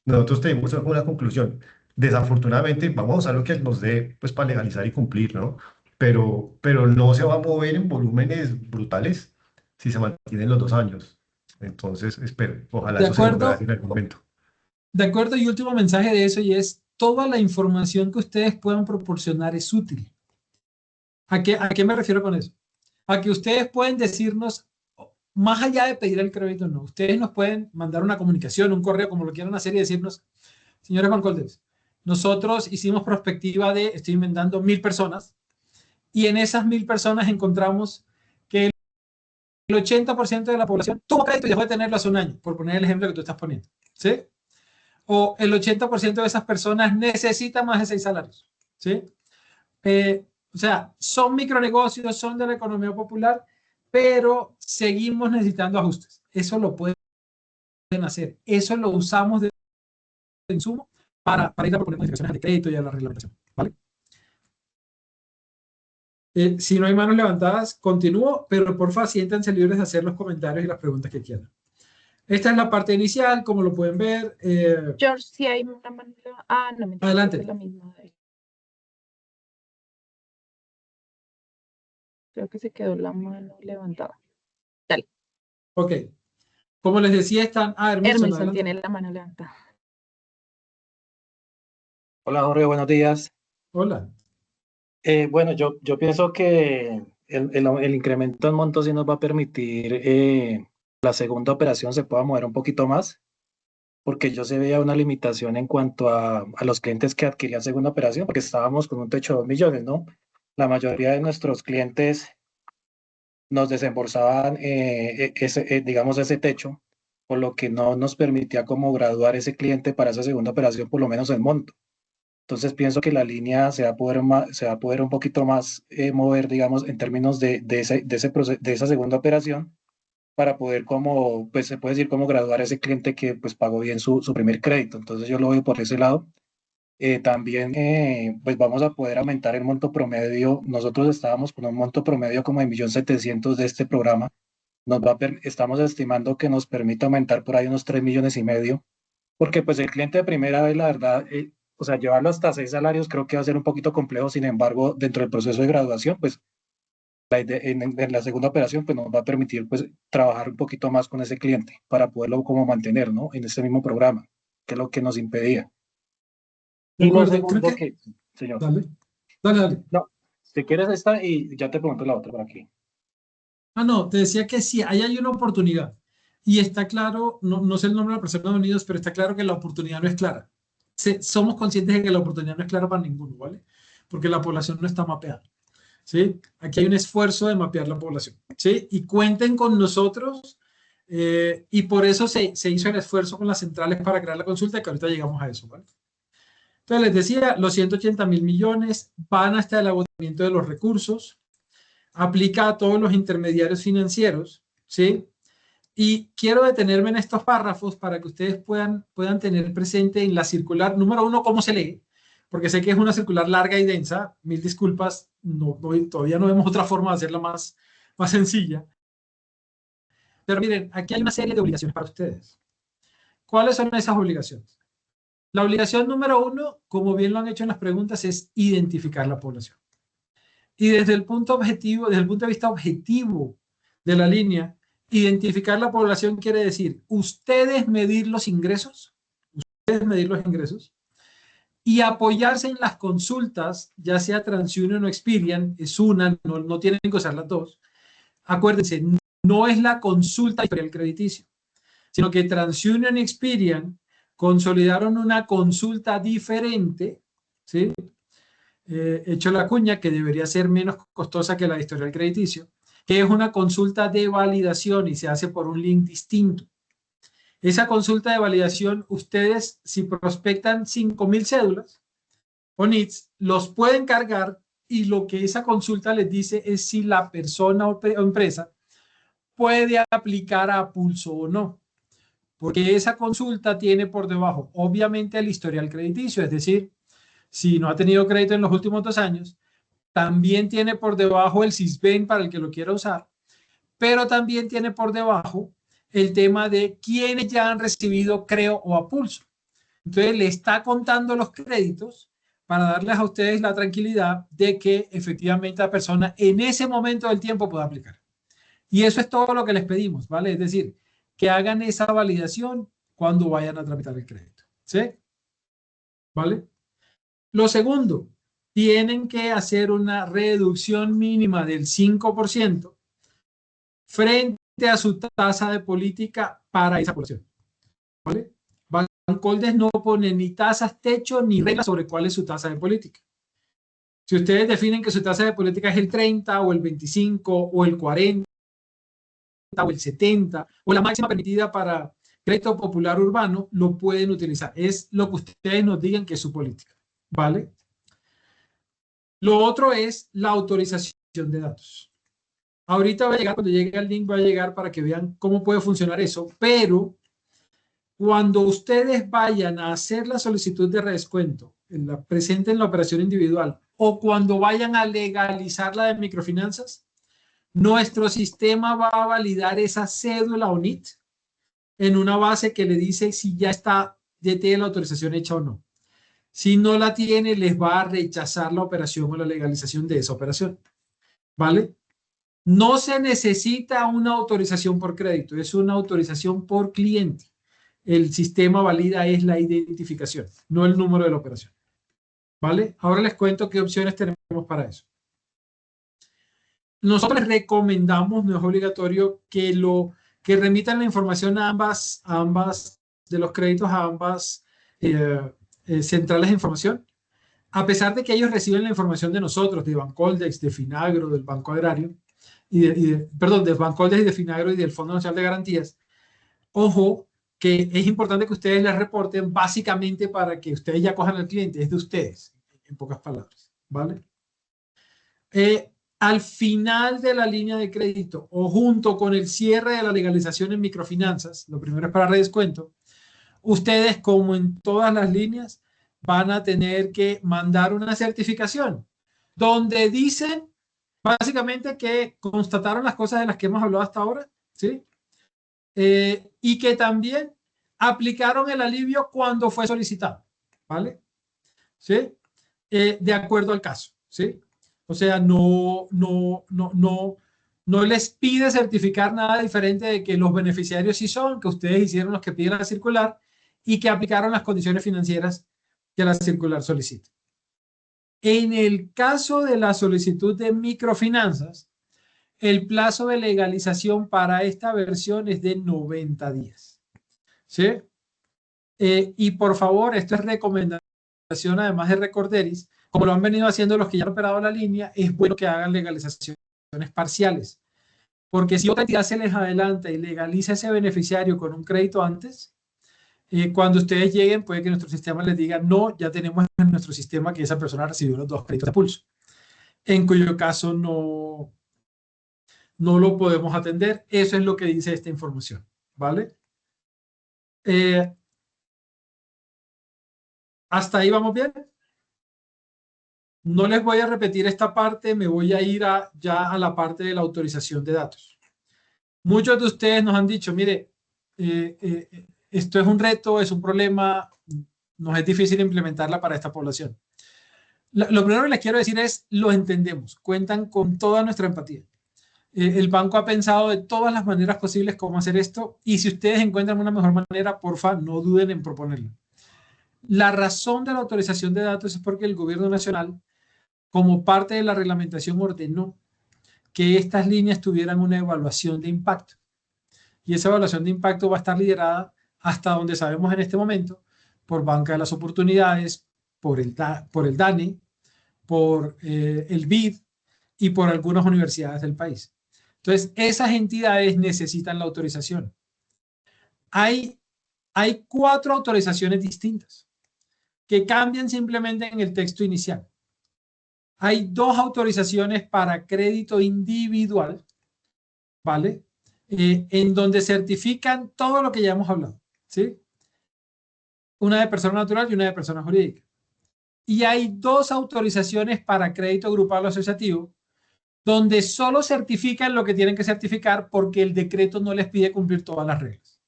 nosotros tenemos una conclusión. Desafortunadamente, vamos a usar lo que nos dé pues, para legalizar y cumplir, ¿no? Pero no se va a mover en volúmenes brutales si se mantienen los 2 años. Entonces, espero, ojalá De eso se logra acuerdo, en algún momento. de acuerdo, y último mensaje de eso, y es, toda la información que ustedes puedan proporcionar es útil. ¿A qué me refiero con eso? A que ustedes pueden decirnos, más allá de pedir el crédito, no, ustedes nos pueden mandar una comunicación, un correo, como lo quieran hacer, y decirnos, señores Bancoldex, nosotros hicimos prospectiva de, estoy inventando, 1000 personas, y en esas 1000 personas encontramos que el 80% de la población tuvo crédito y dejó de tenerlo hace un año, por poner el ejemplo que tú estás poniendo, ¿sí? O el 80% de esas personas necesita más de 6 salarios, ¿sí? O sea, son micronegocios, son de la economía popular, pero seguimos necesitando ajustes. Eso lo pueden hacer. Eso lo usamos de insumo para ir a proponer modificaciones de crédito y a la reglamentación, ¿vale? Si no hay manos levantadas, continúo, pero porfa, siéntanse libres de hacer los comentarios y las preguntas que quieran. Esta es la parte inicial, como lo pueden ver. George, si hay una mano. Ah, no, mentira, Adelante. es la misma de él. Creo que se quedó la mano levantada. Dale. Ok. Como les decía, están... Hermelson tiene la mano levantada. Hola Jorge, buenos días. Hola. Bueno, yo pienso que el incremento en monto sí nos va a permitir la segunda operación se pueda mover un poquito más, porque yo se veía una limitación en cuanto a los clientes que adquirían segunda operación, porque estábamos con un techo de 2 millones, ¿no? La mayoría de nuestros clientes nos desembolsaban digamos, ese techo, por lo que no nos permitía como graduar ese cliente para esa segunda operación, por lo menos en monto. Entonces pienso que la línea se va a poder, se va a poder un poquito más mover, digamos, en términos de esa segunda operación, para poder como, pues se puede decir, como graduar a ese cliente que pues pagó bien su primer crédito. Entonces yo lo veo por ese lado. También pues vamos a poder aumentar el monto promedio. Nosotros estábamos con un monto promedio como de 1.700.000 de este programa. Estamos estimando que nos permite aumentar por ahí unos 3,5 millones, porque pues el cliente de primera vez, la verdad, o sea, llevarlo hasta 6 salarios creo que va a ser un poquito complejo. Sin embargo, dentro del proceso de graduación, pues en la segunda operación, pues nos va a permitir pues trabajar un poquito más con ese cliente para poderlo como mantener, ¿no? En este mismo programa, que es lo que nos impedía. De Y lo acuerdo, creo segundo que... señor, Dale, dale, dale. no, si quieres esta y ya te pregunto la otra por aquí. Ah, no, te decía que sí, ahí hay una oportunidad. Y está claro, no sé el nombre de la persona de Unidos, pero está claro que la oportunidad no es clara. Somos conscientes de que la oportunidad no es clara para ninguno, ¿vale? Porque la población no está mapeada, ¿sí? Aquí hay un esfuerzo de mapear la población, ¿sí? Y cuenten con nosotros, y por eso se hizo el esfuerzo con las centrales para crear la consulta, que ahorita llegamos a eso, ¿vale? Entonces les decía, los 180.000 millones van hasta el agotamiento de los recursos, aplica a todos los intermediarios financieros, ¿sí? Y quiero detenerme en estos párrafos para que ustedes puedan tener presente en la circular, número 1, cómo se lee, porque sé que es una circular larga y densa, mil disculpas, todavía no vemos otra forma de hacerla más sencilla. Pero miren, aquí hay una serie de obligaciones para ustedes. ¿Cuáles son esas obligaciones? La obligación número 1, como bien lo han hecho en las preguntas, es identificar la población. Y desde el punto de vista objetivo de la línea, identificar la población quiere decir ustedes medir los ingresos y apoyarse en las consultas, ya sea TransUnion o Experian, es una, no tienen que usar las dos. Acuérdense, no es la consulta historial crediticio, sino que TransUnion y Experian consolidaron una consulta diferente, ¿sí? Hecho la cuña, que debería ser menos costosa que la historial crediticio, que es una consulta de validación y se hace por un link distinto. Esa consulta de validación, ustedes, si prospectan 5,000 cédulas o NITs, los pueden cargar, y lo que esa consulta les dice es si la persona o empresa puede aplicar a pulso o no. Porque esa consulta tiene por debajo, obviamente, el historial crediticio, es decir, si no ha tenido crédito en los últimos 2 años, también tiene por debajo el Sisbén para el que lo quiera usar, pero también tiene por debajo el tema de quienes ya han recibido Creo o a pulso. Entonces le está contando los créditos para darles a ustedes la tranquilidad de que efectivamente la persona en ese momento del tiempo pueda aplicar. Y eso es todo lo que les pedimos, ¿vale? Es decir, que hagan esa validación cuando vayan a tramitar el crédito, ¿sí? ¿Vale? Lo segundo, tienen que hacer una reducción mínima del 5% frente a su tasa de política para esa población, ¿vale? Bancoldes no pone ni tasas techo ni reglas sobre cuál es su tasa de política. Si ustedes definen que su tasa de política es el 30 o el 25 o el 40 o el 70 o la máxima permitida para crédito popular urbano, lo pueden utilizar. Es lo que ustedes nos digan que es su política, ¿vale? Lo otro es la autorización de datos. Ahorita va a llegar, cuando llegue el link va a llegar para que vean cómo puede funcionar eso, pero cuando ustedes vayan a hacer la solicitud de redescuento, presenten la operación individual o cuando vayan a legalizar la de microfinanzas, nuestro sistema va a validar esa cédula o NIT en una base que le dice si ya tiene la autorización hecha o no. Si no la tiene, les va a rechazar la operación o la legalización de esa operación, ¿vale? No se necesita una autorización por crédito, es una autorización por cliente. El sistema valida es la identificación, no el número de la operación, ¿vale? Ahora les cuento qué opciones tenemos para eso. Nosotros les recomendamos, no es obligatorio, que remitan la información a ambas de los créditos, a ambas centrales de información, a pesar de que ellos reciben la información de nosotros, de Bancoldex, de Finagro, del Banco Agrario, perdón, de Bancoldex y de Finagro y del Fondo Nacional de Garantías. Ojo, que es importante que ustedes les reporten básicamente para que ustedes ya cojan al cliente, es de ustedes, en pocas palabras, ¿vale? Al final de la línea de crédito o junto con el cierre de la legalización en microfinanzas, lo primero es para redescuento, ustedes, como en todas las líneas, van a tener que mandar una certificación donde dicen básicamente que constataron las cosas de las que hemos hablado hasta ahora, ¿sí? Y que también aplicaron el alivio cuando fue solicitado, ¿vale? ¿Sí? De acuerdo al caso, ¿sí? O sea, no les pide certificar nada diferente de que los beneficiarios sí son, que ustedes hicieron los que piden la circular y que aplicaron las condiciones financieras que la circular solicita. En el caso de la solicitud de microfinanzas, el plazo de legalización para esta versión es de 90 días. ¿Sí? Y por favor, esto es recomendación además de Recorderis, como lo han venido haciendo los que ya han operado la línea, es bueno que hagan legalizaciones parciales. Porque si otra entidad se les adelanta y legaliza ese beneficiario con un crédito antes, cuando ustedes lleguen puede que nuestro sistema les diga no, ya tenemos en nuestro sistema que esa persona recibió los 2 créditos de pulso. En cuyo caso no lo podemos atender. Eso es lo que dice esta información, ¿vale? ¿Hasta ahí vamos bien? No les voy a repetir esta parte, me voy a ir ya a la parte de la autorización de datos. Muchos de ustedes nos han dicho, mire, esto es un reto, es un problema, nos es difícil implementarla para esta población. Lo primero que les quiero decir es, lo entendemos, cuentan con toda nuestra empatía. El banco ha pensado de todas las maneras posibles cómo hacer esto y si ustedes encuentran una mejor manera, porfa, no duden en proponerlo. La razón de la autorización de datos es porque el gobierno nacional, como parte de la reglamentación, ordenó que estas líneas tuvieran una evaluación de impacto. Y esa evaluación de impacto va a estar liderada, hasta donde sabemos en este momento, por Banca de las Oportunidades, por el DANE, por el BID y por algunas universidades del país. Entonces, esas entidades necesitan la autorización. Hay 4 autorizaciones distintas que cambian simplemente en el texto inicial. Hay 2 autorizaciones para crédito individual, ¿vale? En donde certifican todo lo que ya hemos hablado, ¿sí? Una de persona natural y una de persona jurídica. Y hay 2 autorizaciones para crédito grupal o asociativo, donde solo certifican lo que tienen que certificar porque el decreto no les pide cumplir todas las reglas.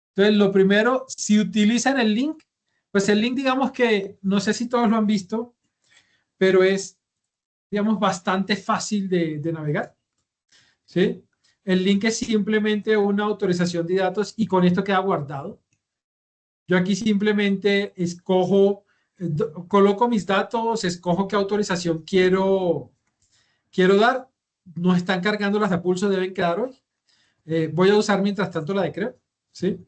Entonces, lo primero, si utilizan el link, Pues el link, digamos que, no sé si todos lo han visto, pero es, digamos, bastante fácil de navegar, ¿sí? El link es simplemente una autorización de datos y con esto queda guardado. Yo aquí simplemente escojo, coloco mis datos, escojo qué autorización quiero dar. No están cargando las de pulso, deben quedar hoy. Voy a usar mientras tanto la de Creo, ¿sí?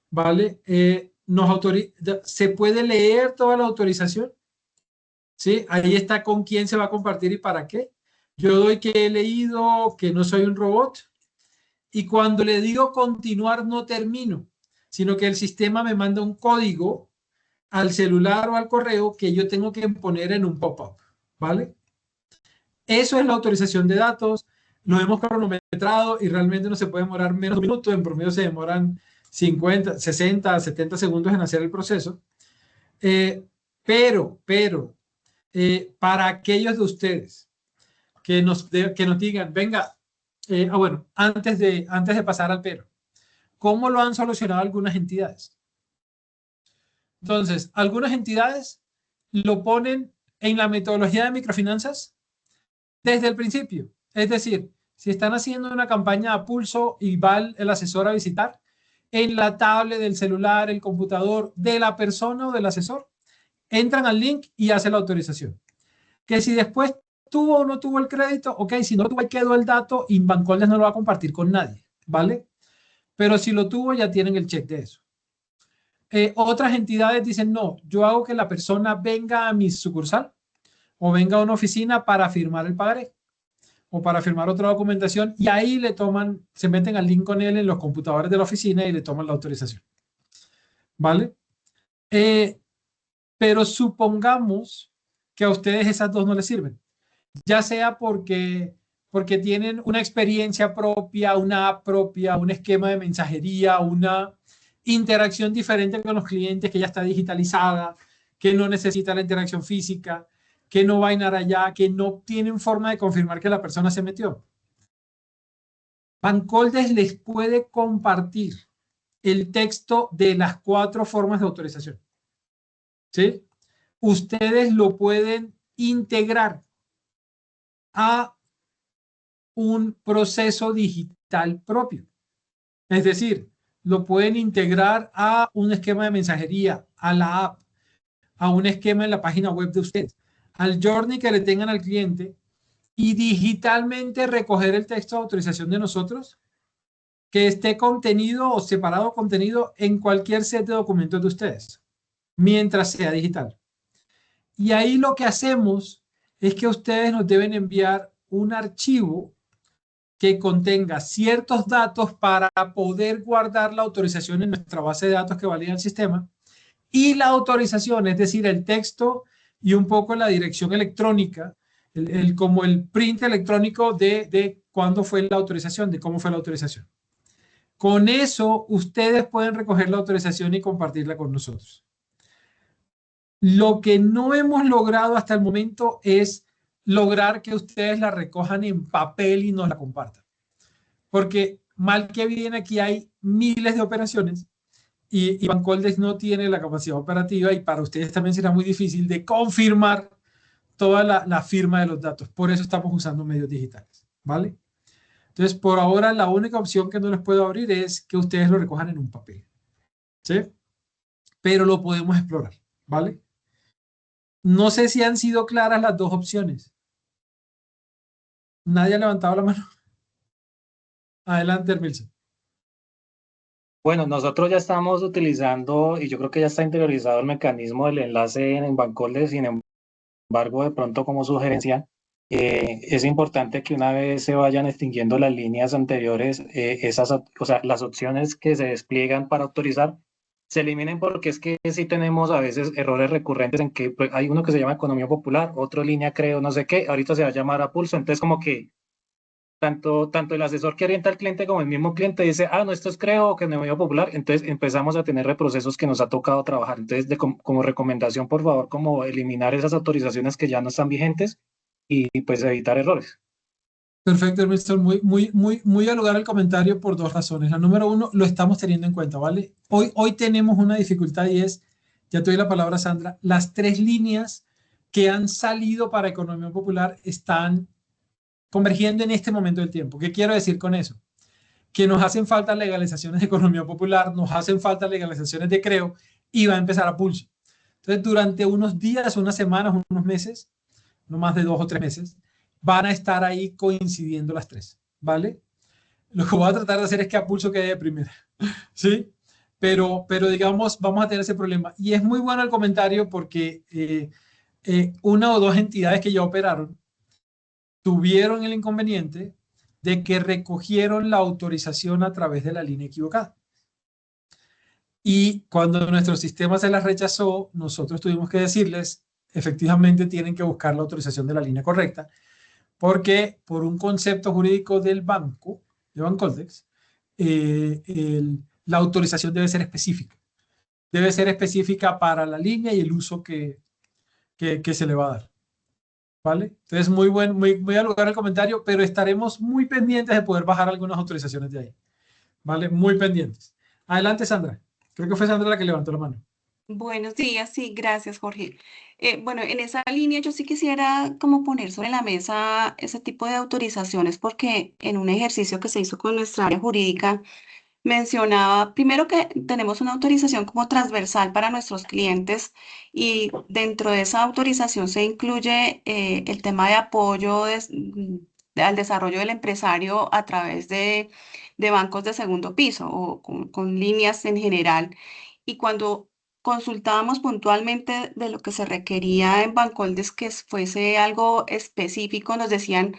¿Vale? Se puede leer toda la autorización, ¿sí? Ahí está con quién se va a compartir y para qué. Yo doy que he leído, que no soy un robot, y cuando le digo continuar no termino, sino que el sistema me manda un código al celular o al correo que yo tengo que poner en un pop-up, ¿vale? Eso es la autorización de datos. Lo hemos cronometrado y realmente no se puede demorar menos de un minuto. En promedio se demoran 50, 60, 70 segundos en hacer el proceso. Pero, para aquellos de ustedes que nos digan, venga, bueno, antes de pasar al pero, ¿cómo lo han solucionado algunas entidades? Entonces, algunas entidades lo ponen en la metodología de microfinanzas desde el principio. Es decir, si están haciendo una campaña a pulso y va el asesor a visitar, en la tablet del celular, el computador de la persona o del asesor, entran al link y hacen la autorización. Que si después tuvo o no tuvo el crédito, ok, si no tuvo, ahí quedó el dato y Bancoldes no lo va a compartir con nadie, ¿vale? Pero si lo tuvo, ya tienen el check de eso. Otras entidades dicen, no, yo hago que la persona venga a mi sucursal o venga a una oficina para firmar el pagaré o para firmar otra documentación y ahí le toman, se meten al link con él en los computadores de la oficina y le toman la autorización. ¿Vale? Pero supongamos que a ustedes esas dos no les sirven, ya sea porque tienen una experiencia propia, una app propia, un esquema de mensajería, una interacción diferente con los clientes que ya está digitalizada, que no necesita la interacción física, que no va a ir allá, que no tienen forma de confirmar que la persona se metió. Bancoldes les puede compartir el texto de las 4 formas de autorización. ¿Sí? Ustedes lo pueden integrar a un proceso digital propio. Es decir, lo pueden integrar a un esquema de mensajería, a la app, a un esquema en la página web de ustedes, al journey que le tengan al cliente y digitalmente recoger el texto de autorización de nosotros que esté contenido o separado contenido en cualquier set de documentos de ustedes, mientras sea digital. Y ahí lo que hacemos es que ustedes nos deben enviar un archivo que contenga ciertos datos para poder guardar la autorización en nuestra base de datos que valida el sistema y la autorización, es decir, el texto y un poco la dirección electrónica, como el print electrónico de cuándo fue la autorización, de cómo fue la autorización. Con eso, ustedes pueden recoger la autorización y compartirla con nosotros. Lo que no hemos logrado hasta el momento es lograr que ustedes la recojan en papel y nos la compartan. Porque mal que bien aquí hay miles de operaciones y Bancoldes no tiene la capacidad operativa y para ustedes también será muy difícil de confirmar toda la firma de los datos. Por eso estamos usando medios digitales, ¿vale? Entonces, por ahora, la única opción que no les puedo abrir es que ustedes lo recojan en un papel, ¿sí? Pero lo podemos explorar, ¿vale? No sé si han sido claras las dos opciones. ¿Nadie ha levantado la mano? Adelante, Hermilson. Bueno, nosotros ya estamos utilizando, y yo creo que ya está interiorizado el mecanismo del enlace en Bancoldes, sin embargo, de pronto como sugerencia, es importante que una vez se vayan extinguiendo las líneas anteriores, o sea, las opciones que se despliegan para autorizar, se eliminen porque es que sí tenemos a veces errores recurrentes en que pues, hay uno que se llama economía popular, otro línea creo no sé qué, ahorita se va a llamar a pulso, entonces como que tanto el asesor que orienta al cliente como el mismo cliente dice, ah, no, esto es creo o que economía popular, entonces empezamos a tener reprocesos que nos ha tocado trabajar, entonces como recomendación, por favor, como eliminar esas autorizaciones que ya no están vigentes y pues evitar errores. Perfecto, Ernesto. Muy al lugar el comentario por 2 razones. La número 1, lo estamos teniendo en cuenta, ¿vale? Hoy tenemos una dificultad y es ya te doy la palabra, Sandra, las 3 líneas que han salido para Economía Popular están convergiendo en este momento del tiempo. ¿Qué quiero decir con eso? Que nos hacen falta legalizaciones de Economía Popular, nos hacen falta legalizaciones de Creo y va a empezar a pulso. Entonces, durante unos días, unas semanas, unos meses, no más de 2 o 3 meses, van a estar ahí coincidiendo las 3, ¿vale? Lo que voy a tratar de hacer es que a pulso quede de primera, ¿sí? Pero digamos, vamos a tener ese problema. Y es muy bueno el comentario porque una o dos entidades que ya operaron tuvieron el inconveniente de que recogieron la autorización a través de la línea equivocada. Y cuando nuestro sistema se las rechazó, nosotros tuvimos que decirles, efectivamente tienen que buscar la autorización de la línea correcta, porque por un concepto jurídico del banco, de Bancoldex, la autorización debe ser específica. Debe ser específica para la línea y el uso que se le va a dar. ¿Vale? Entonces, muy al lugar el comentario, pero estaremos muy pendientes de poder bajar algunas autorizaciones de ahí. ¿Vale? Muy pendientes. Adelante, Sandra. Creo que fue Sandra la que levantó la mano. Buenos días, sí, gracias, Jorge. Bueno, en esa línea yo sí quisiera como poner sobre la mesa ese tipo de autorizaciones porque en un ejercicio que se hizo con nuestra área jurídica mencionaba primero que tenemos una autorización como transversal para nuestros clientes y dentro de esa autorización se incluye el tema de apoyo al desarrollo del empresario a través de bancos de segundo piso o con líneas en general. Y cuando consultábamos puntualmente de lo que se requería en Bancoldes que fuese algo específico, nos decían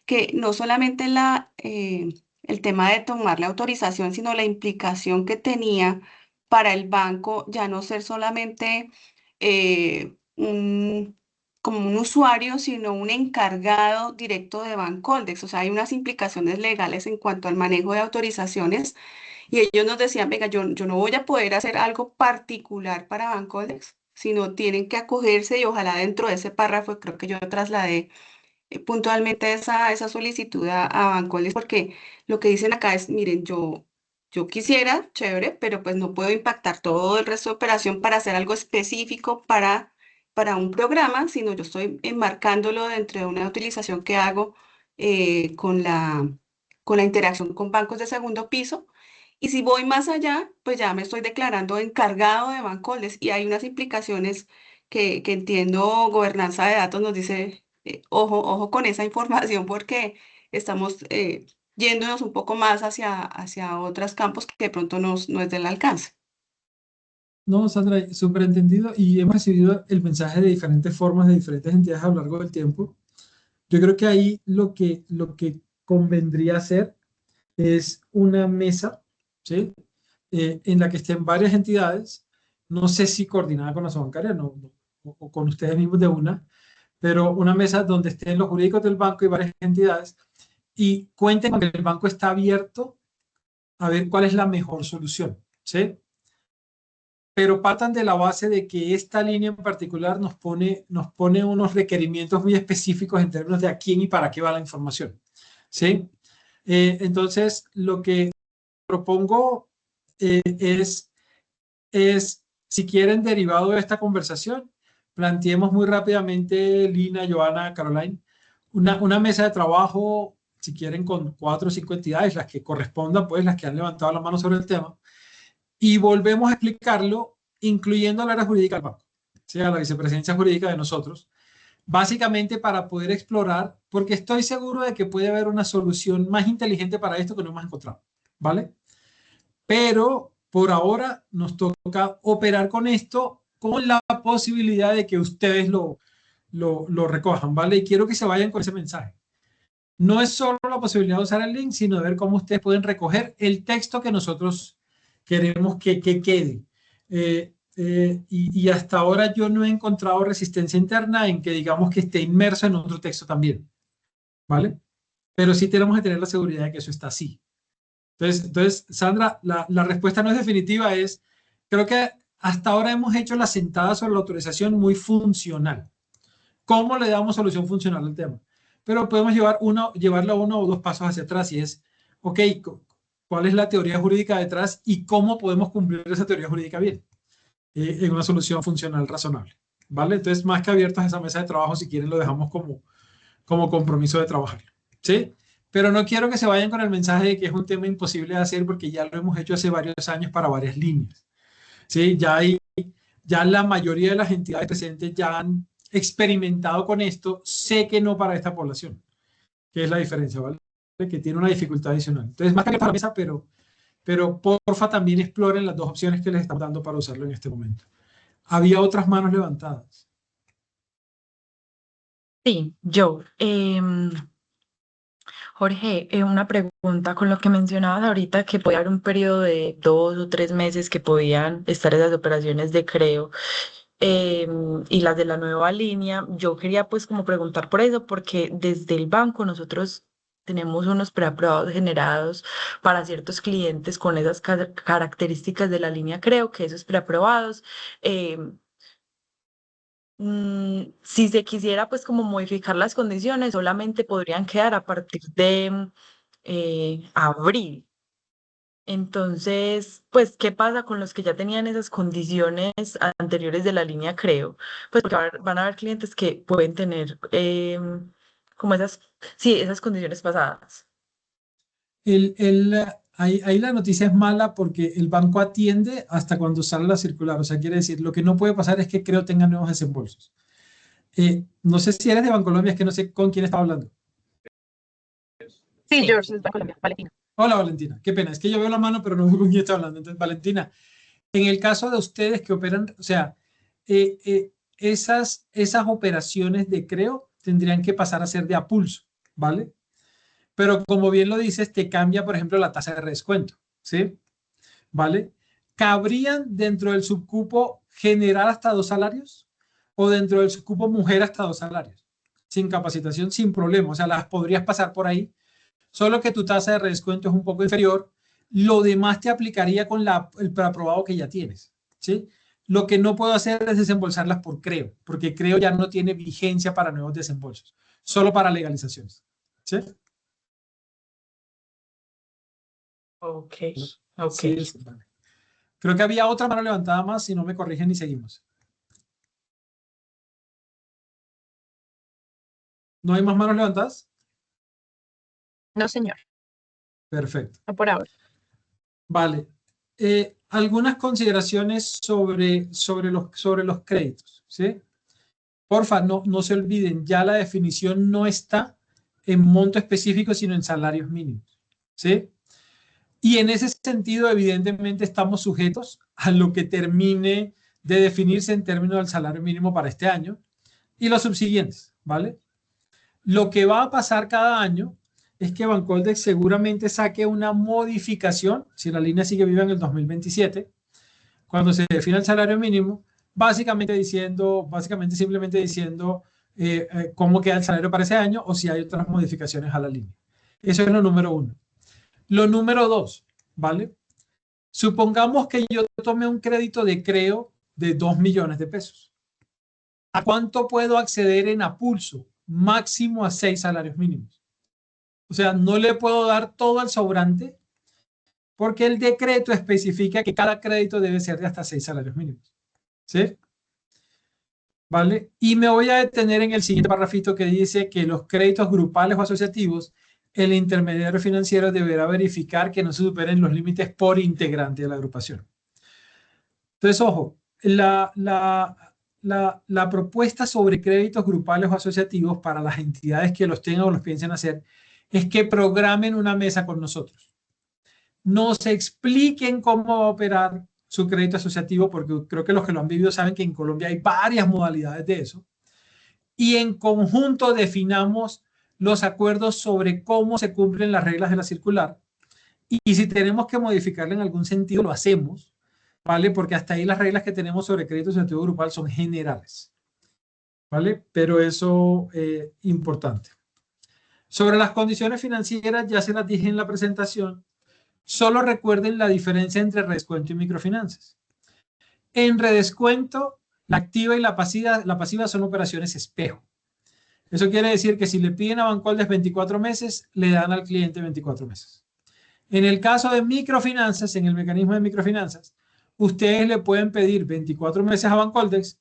que no solamente el tema de tomar la autorización, sino la implicación que tenía para el banco, ya no ser solamente como un usuario, sino un encargado directo de Bancoldex. O sea, hay unas implicaciones legales en cuanto al manejo de autorizaciones y ellos nos decían, venga, yo no voy a poder hacer algo particular para Bancoldex, sino tienen que acogerse y ojalá dentro de ese párrafo, creo que yo trasladé puntualmente esa solicitud a Bancoldex, porque lo que dicen acá es, miren, yo quisiera, chévere, pero pues no puedo impactar todo el resto de operación para hacer algo específico para un programa, sino yo estoy enmarcándolo dentro de una utilización que hago con la interacción con bancos de segundo piso. Y si voy más allá, pues ya me estoy declarando encargado de Bancoldex y hay unas implicaciones que entiendo, gobernanza de datos nos dice ojo con esa información porque estamos yéndonos un poco más hacia otros campos que de pronto no es del alcance. No, Sandra, súper entendido y hemos recibido el mensaje de diferentes formas, de diferentes entidades a lo largo del tiempo. Yo creo que ahí lo que convendría hacer es una mesa, ¿sí? En la que estén varias entidades, no sé si coordinada con la bancaria o con ustedes mismos de una, pero una mesa donde estén los jurídicos del banco y varias entidades y cuenten con que el banco está abierto a ver cuál es la mejor solución, ¿sí? Pero partan de la base de que esta línea en particular nos pone unos requerimientos muy específicos en términos de a quién y para qué va la información, ¿sí? Entonces, lo que propongo es, si quieren, derivado de esta conversación, planteemos muy rápidamente, Lina, Joana, Caroline, una mesa de trabajo, si quieren, con 4 o 5 entidades, las que correspondan, pues las que han levantado la mano sobre el tema, y volvemos a explicarlo, incluyendo la área jurídica del banco, ¿sí? A la vicepresidencia jurídica de nosotros, básicamente para poder explorar, porque estoy seguro de que puede haber una solución más inteligente para esto que no hemos encontrado, ¿vale? Pero por ahora nos toca operar con esto con la posibilidad de que ustedes lo recojan, ¿vale? Y quiero que se vayan con ese mensaje. No es solo la posibilidad de usar el link, sino de ver cómo ustedes pueden recoger el texto que nosotros queremos que quede. Y hasta ahora yo no he encontrado resistencia interna en que digamos que esté inmerso en otro texto también, ¿vale? Pero sí tenemos que tener la seguridad de que eso está así. Entonces Sandra, la respuesta no es definitiva, creo que hasta ahora hemos hecho la sentada sobre la autorización muy funcional. ¿Cómo le damos solución funcional al tema? Pero podemos llevarlo 1 o 2 pasos hacia atrás y es, ok, ¿cuál es la teoría jurídica detrás y cómo podemos cumplir esa teoría jurídica bien? en una solución funcional razonable, ¿vale? Entonces, más que abiertos a esa mesa de trabajo, si quieren lo dejamos como compromiso de trabajar, ¿sí? Pero no quiero que se vayan con el mensaje de que es un tema imposible de hacer porque ya lo hemos hecho hace varios años para varias líneas, ¿sí? Ya la mayoría de las entidades presentes ya han experimentado con esto, sé que no para esta población, que es la diferencia, ¿vale? Que tiene una dificultad adicional. Entonces, más que para la mesa, pero porfa también exploren las dos opciones que les estamos dando para usarlo en este momento. Había otras manos levantadas. Sí, yo. Jorge, una pregunta con lo que mencionabas ahorita que podía haber un periodo de 2 o 3 meses que podían estar esas operaciones de Creo y las de la nueva línea. Yo quería pues como preguntar por eso porque desde el banco nosotros tenemos unos preaprobados generados para ciertos clientes con esas características de la línea Creo que esos preaprobados em, si se quisiera pues como modificar las condiciones, solamente podrían quedar a partir de abril. Entonces, pues, ¿qué pasa con los que ya tenían esas condiciones anteriores de la línea Creo? Pues porque van a haber clientes que pueden tener como esas, sí, esas condiciones pasadas. Ahí la noticia es mala porque el banco atiende hasta cuando sale la circular. O sea, quiere decir, lo que no puede pasar es que Creo tenga nuevos desembolsos. No sé si eres de Bancolombia, es que no sé con quién estaba hablando. Sí, George, es de Colombia, Valentina. Hola, Valentina. Qué pena, es que yo veo la mano, pero no veo con quién está hablando. Entonces, Valentina, en el caso de ustedes que operan, o sea, esas operaciones de Creo tendrían que pasar a ser de a pulso, ¿vale? Pero como bien lo dices, te cambia, por ejemplo, la tasa de redescuento, ¿sí? ¿Vale? ¿Cabrían dentro del subcupo general hasta 2 salarios o dentro del subcupo mujer hasta 2 salarios? Sin capacitación, sin problema, o sea, las podrías pasar por ahí, solo que tu tasa de redescuento es un poco inferior, lo demás te aplicaría con el preaprobado que ya tienes, ¿sí? Lo que no puedo hacer es desembolsarlas por Creo, porque Creo ya no tiene vigencia para nuevos desembolsos, solo para legalizaciones, ¿sí? Ok, Sí, ok. sí, vale. Creo que había otra mano levantada más, si no me corrigen y seguimos. ¿No hay más manos levantadas? No, señor, Perfecto. no por ahora. Vale. Algunas consideraciones sobre los créditos, ¿sí? Porfa, no se olviden, ya la definición no está en monto específico, sino en salarios mínimos, ¿sí? Y en ese sentido, evidentemente, estamos sujetos a lo que termine de definirse en términos del salario mínimo para este año y los subsiguientes, ¿vale? Lo que va a pasar cada año es que Bancoldex seguramente saque una modificación, si la línea sigue viva en el 2027, cuando se defina el salario mínimo, básicamente simplemente diciendo cómo queda el salario para ese año o si hay otras modificaciones a la línea. Eso es lo número uno. Lo número dos, ¿vale? Supongamos que yo tome un crédito de Creo de 2 millones de pesos. ¿A cuánto puedo acceder en Apulso? Máximo a 6 salarios mínimos. O sea, no le puedo dar todo al sobrante porque el decreto especifica que cada crédito debe ser de hasta 6 salarios mínimos. ¿Sí? ¿Vale? Y me voy a detener en el siguiente parrafito que dice que los créditos grupales o asociativos, el intermediario financiero deberá verificar que no se superen los límites por integrante de la agrupación. Entonces, ojo, la propuesta sobre créditos grupales o asociativos para las entidades que los tengan o los piensen hacer es que programen una mesa con nosotros. Nos expliquen cómo va a operar su crédito asociativo, porque creo que los que lo han vivido saben que en Colombia hay varias modalidades de eso. Y en conjunto definamos los acuerdos sobre cómo se cumplen las reglas de la circular. Y si tenemos que modificarle en algún sentido, lo hacemos, ¿vale? Porque hasta ahí las reglas que tenemos sobre crédito asociativo grupal son generales, ¿vale? Pero eso es importante. Sobre las condiciones financieras, ya se las dije en la presentación. Solo recuerden la diferencia entre redescuento y microfinanzas. En redescuento, la activa y la pasiva son operaciones espejo. Eso quiere decir que si le piden a Bancoldex 24 meses, le dan al cliente 24 meses. En el caso de microfinanzas, en el mecanismo de microfinanzas, ustedes le pueden pedir 24 meses a Bancoldex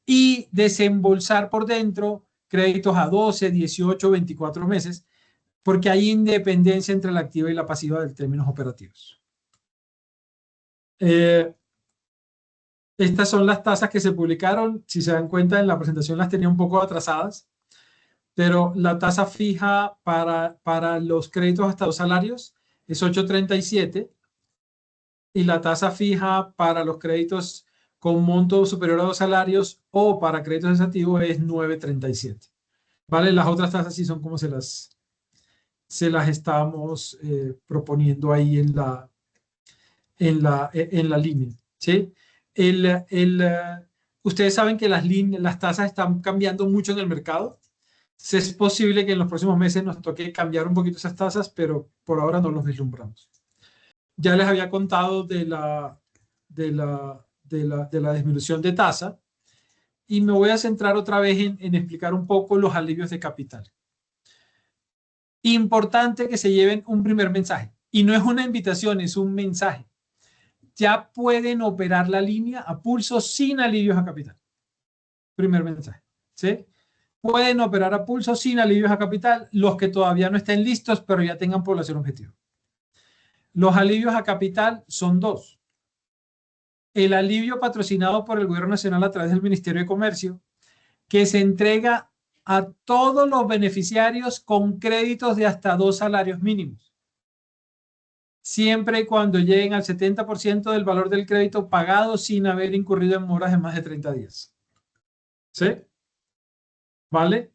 y desembolsar por dentro créditos a 12, 18, 24 meses, porque hay independencia entre la activa y la pasiva de términos operativos. Estas son las tasas que se publicaron. Si se dan cuenta, en la presentación las tenía un poco atrasadas, pero la tasa fija para los créditos hasta 2 salarios es 8.37 y la tasa fija para los créditos con monto superior a 2 salarios o para créditos exentivos es 9.37. ¿Vale? Las otras tasas sí son como se las estamos proponiendo ahí en la línea, ¿sí? Ustedes saben que las tasas están cambiando mucho en el mercado. Es posible que en los próximos meses nos toque cambiar un poquito esas tasas, pero por ahora no los vislumbramos. Ya les había contado de la disminución de tasa y me voy a centrar otra vez en explicar un poco los alivios de capital. Importante que se lleven un primer mensaje. Y no es una invitación, es un mensaje. Ya pueden operar la línea a pulso sin alivios a capital. Primer mensaje. ¿Sí? Pueden operar a pulso sin alivios a capital los que todavía no estén listos, pero ya tengan población objetivo. Los alivios a capital son dos. El alivio patrocinado por el Gobierno Nacional a través del Ministerio de Comercio, que se entrega a todos los beneficiarios con créditos de hasta 2 salarios mínimos, siempre y cuando lleguen al 70% del valor del crédito pagado sin haber incurrido en moras de más de 30 días. ¿Sí? ¿Vale?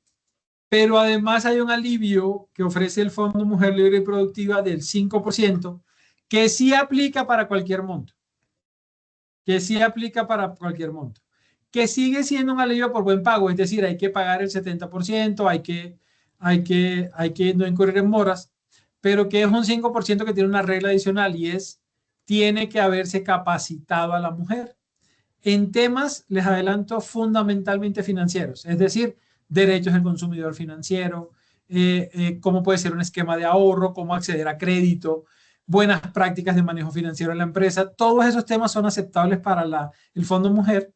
Pero además hay un alivio que ofrece el Fondo Mujer Libre y Productiva del 5%, que sí aplica para cualquier monto. Que sí aplica para cualquier monto. Que sigue siendo un alivio por buen pago, es decir, hay que pagar el 70%, hay que no incurrir en moras, pero que es un 5% que tiene una regla adicional y es, tiene que haberse capacitado a la mujer en temas, les adelanto, fundamentalmente financieros, es decir, derechos del consumidor financiero, cómo puede ser un esquema de ahorro, cómo acceder a crédito, buenas prácticas de manejo financiero en la empresa. Todos esos temas son aceptables para el Fondo Mujer.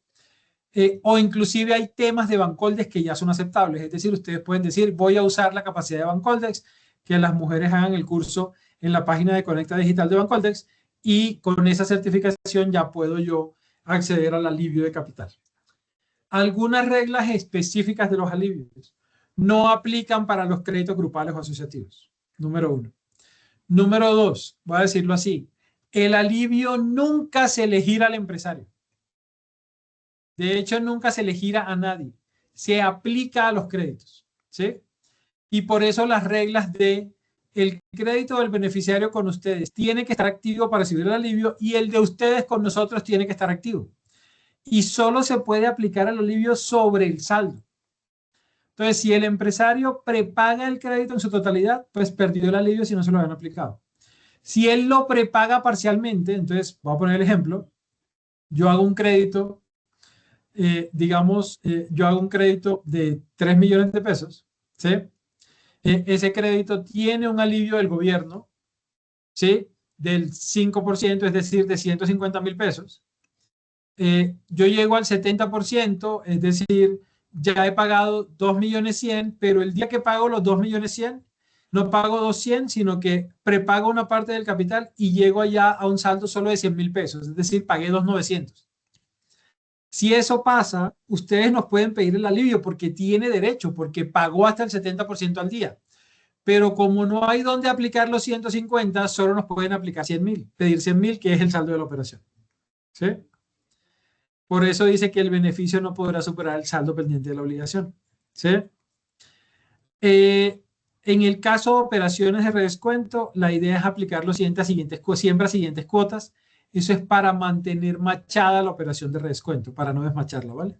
O inclusive hay temas de Bancoldex que ya son aceptables. Es decir, ustedes pueden decir, voy a usar la capacidad de Bancoldex, que las mujeres hagan el curso en la página de Conecta Digital de Bancoldex y con esa certificación ya puedo yo acceder al alivio de capital. Algunas reglas específicas de los alivios no aplican para los créditos grupales o asociativos. Número 1. Número 2, voy a decirlo así, el alivio nunca se le gira al empresario. De hecho, nunca se le gira a nadie. Se aplica a los créditos, ¿sí? Y por eso las reglas de el crédito del beneficiario con ustedes tiene que estar activo para recibir el alivio y el de ustedes con nosotros tiene que estar activo. Y solo se puede aplicar el alivio sobre el saldo. Entonces, si el empresario prepaga el crédito en su totalidad, pues perdió el alivio si no se lo habían aplicado. Si él lo prepaga parcialmente, entonces, voy a poner el ejemplo, yo hago un crédito, yo hago un crédito de 3 millones de pesos, ¿sí? Ese crédito tiene un alivio del gobierno, ¿sí? Del 5%, es decir, de 150.000 pesos. Yo llego al 70%, es decir, ya he pagado 2.100.000, pero el día que pago los 2.100.000, no pago 200, sino que prepago una parte del capital y llego allá a un saldo solo de 100.000 pesos, es decir, pagué 2.900. Si eso pasa, ustedes nos pueden pedir el alivio porque tiene derecho, porque pagó hasta el 70% al día. Pero como no hay donde aplicar los 150, solo nos pueden aplicar 100.000, pedir 100.000, que es el saldo de la operación. ¿Sí? Por eso dice que el beneficio no podrá superar el saldo pendiente de la obligación. ¿Sí? En el caso de operaciones de redescuento, la idea es aplicar siempre a siguientes cuotas. Eso es para mantener machada la operación de redescuento, para no desmacharla, ¿vale?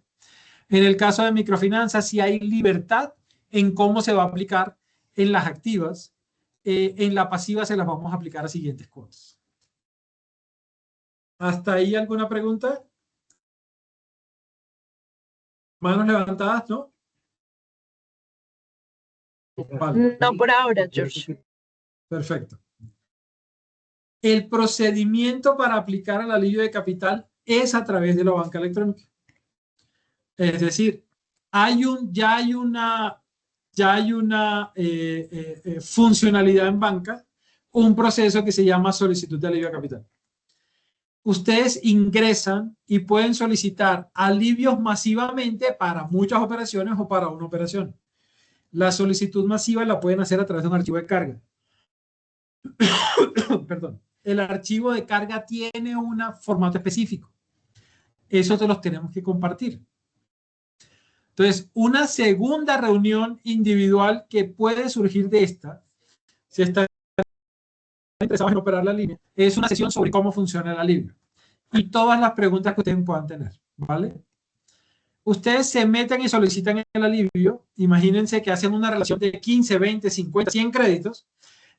En el caso de microfinanzas, sí hay libertad en cómo se va a aplicar en las activas. En la pasiva se las vamos a aplicar a siguientes cuotas. ¿Hasta ahí alguna pregunta? Manos levantadas, ¿no? Vale. No por ahora, George. Perfecto. el procedimiento para aplicar el alivio de capital es a través de la banca electrónica. Es decir, ya hay una funcionalidad en banca, un proceso que se llama solicitud de alivio de capital. Ustedes ingresan y pueden solicitar alivios masivamente para muchas operaciones o para una operación. La solicitud masiva la pueden hacer a través de un archivo de carga. Perdón. El archivo de carga tiene un formato específico. Eso te los tenemos que compartir. Entonces, una segunda reunión individual que puede surgir de esta, si están interesados en operar la línea, es una sesión sobre cómo funciona el alivio y todas las preguntas que ustedes puedan tener, ¿vale? Ustedes se meten y solicitan el alivio. Imagínense que hacen una relación de 15, 20, 50, 100 créditos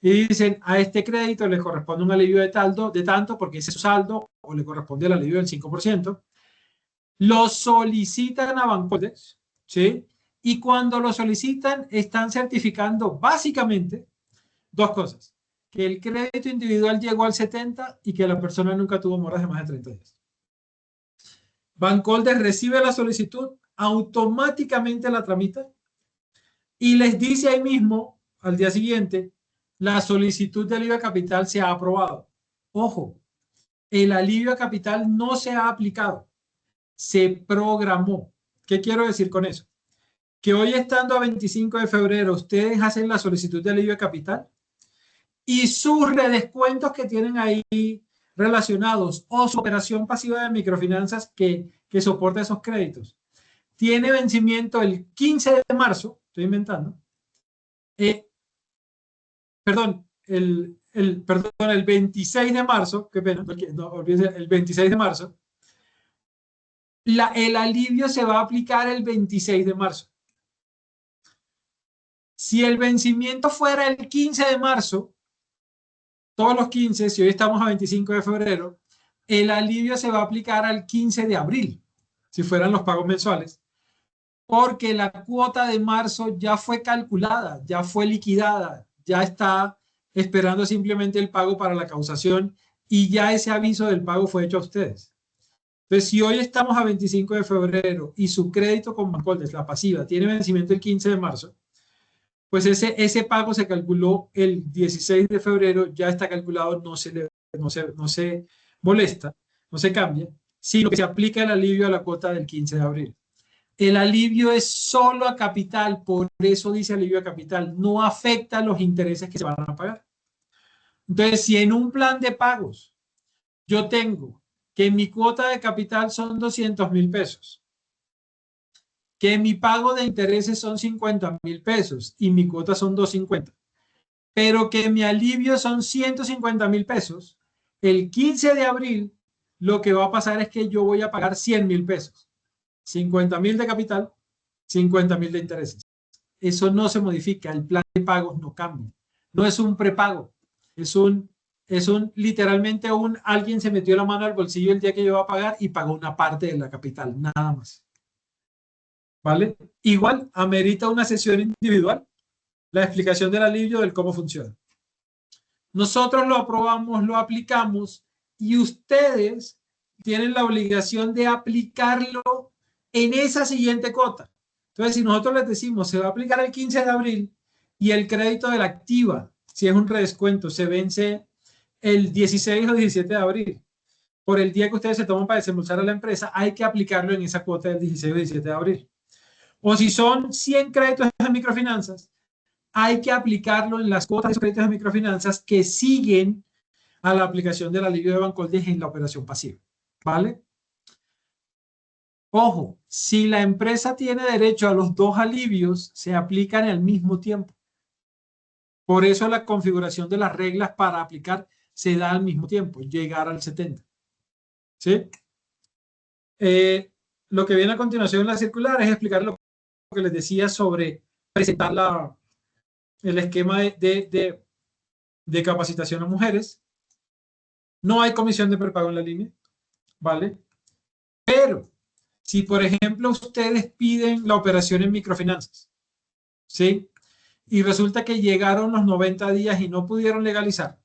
y dicen, a este crédito le corresponde un alivio de tanto porque ese es su saldo, o le corresponde el alivio del 5%. Lo solicitan a Bancoldex, ¿sí? Y cuando lo solicitan, están certificando básicamente dos cosas: que el crédito individual llegó al 70 y que la persona nunca tuvo moras de más de 30 días. Bancoldex recibe la solicitud, automáticamente la tramita y les dice ahí mismo, al día siguiente, la solicitud de alivio a capital se ha aprobado. Ojo, el alivio a capital no se ha aplicado, se programó. ¿Qué quiero decir con eso? Que hoy, estando a 25 de febrero, ustedes hacen la solicitud de alivio a capital y sus redescuentos que tienen ahí relacionados o su operación pasiva de microfinanzas que soporta esos créditos tiene vencimiento el 15 de marzo, estoy inventando, el 26 de marzo, qué pena, no, olvídense, el 26 de marzo, el alivio se va a aplicar el 26 de marzo. Si el vencimiento fuera el 15 de marzo, todos los 15, si hoy estamos a 25 de febrero, el alivio se va a aplicar al 15 de abril, si fueran los pagos mensuales, porque la cuota de marzo ya fue calculada, ya fue liquidada, ya está esperando simplemente el pago para la causación y ya ese aviso del pago fue hecho a ustedes. Entonces, si hoy estamos a 25 de febrero y su crédito con Bancoldex, la pasiva, tiene vencimiento el 15 de marzo, pues ese pago se calculó el 16 de febrero, ya está calculado, no se molesta, no se cambia, sino que se aplica el alivio a la cuota del 15 de abril. El alivio es solo a capital, por eso dice alivio a capital, no afecta los intereses que se van a pagar. Entonces, si en un plan de pagos yo tengo que mi cuota de capital son 200,000 pesos, que mi pago de intereses son 50,000 pesos y mi cuota son 250, pero que mi alivio son 150,000 pesos, el 15 de abril lo que va a pasar es que yo voy a pagar 100,000 pesos. 50,000 de capital, 50,000 de intereses. Eso no se modifica, el plan de pagos no cambia. No es un prepago, es literalmente alguien se metió la mano al bolsillo el día que yo iba a pagar y pagó una parte de la capital, nada más. ¿Vale? Igual amerita una sesión individual, la explicación del alivio, del cómo funciona. Nosotros lo aprobamos, lo aplicamos y ustedes tienen la obligación de aplicarlo en esa siguiente cuota. Entonces, si nosotros les decimos se va a aplicar el 15 de abril y el crédito de la activa, si es un redescuento, se vence el 16 o 17 de abril, por el día que ustedes se toman para desembolsar a la empresa, hay que aplicarlo en esa cuota del 16 o 17 de abril. O si son 100 créditos de microfinanzas, hay que aplicarlo en las cuotas de esos créditos de microfinanzas que siguen a la aplicación del alivio de Bancoldex en la operación pasiva. ¿Vale? Ojo, si la empresa tiene derecho a los dos alivios, se aplican al mismo tiempo. Por eso la configuración de las reglas para aplicar se da al mismo tiempo, llegar al 70. ¿Sí? Lo que viene a continuación en la circular es explicar lo que les decía sobre presentar el esquema de capacitación a mujeres. No hay comisión de prepago en la línea, ¿vale? Pero si, por ejemplo, ustedes piden la operación en microfinanzas, ¿sí? Y resulta que llegaron los 90 días y no pudieron legalizar,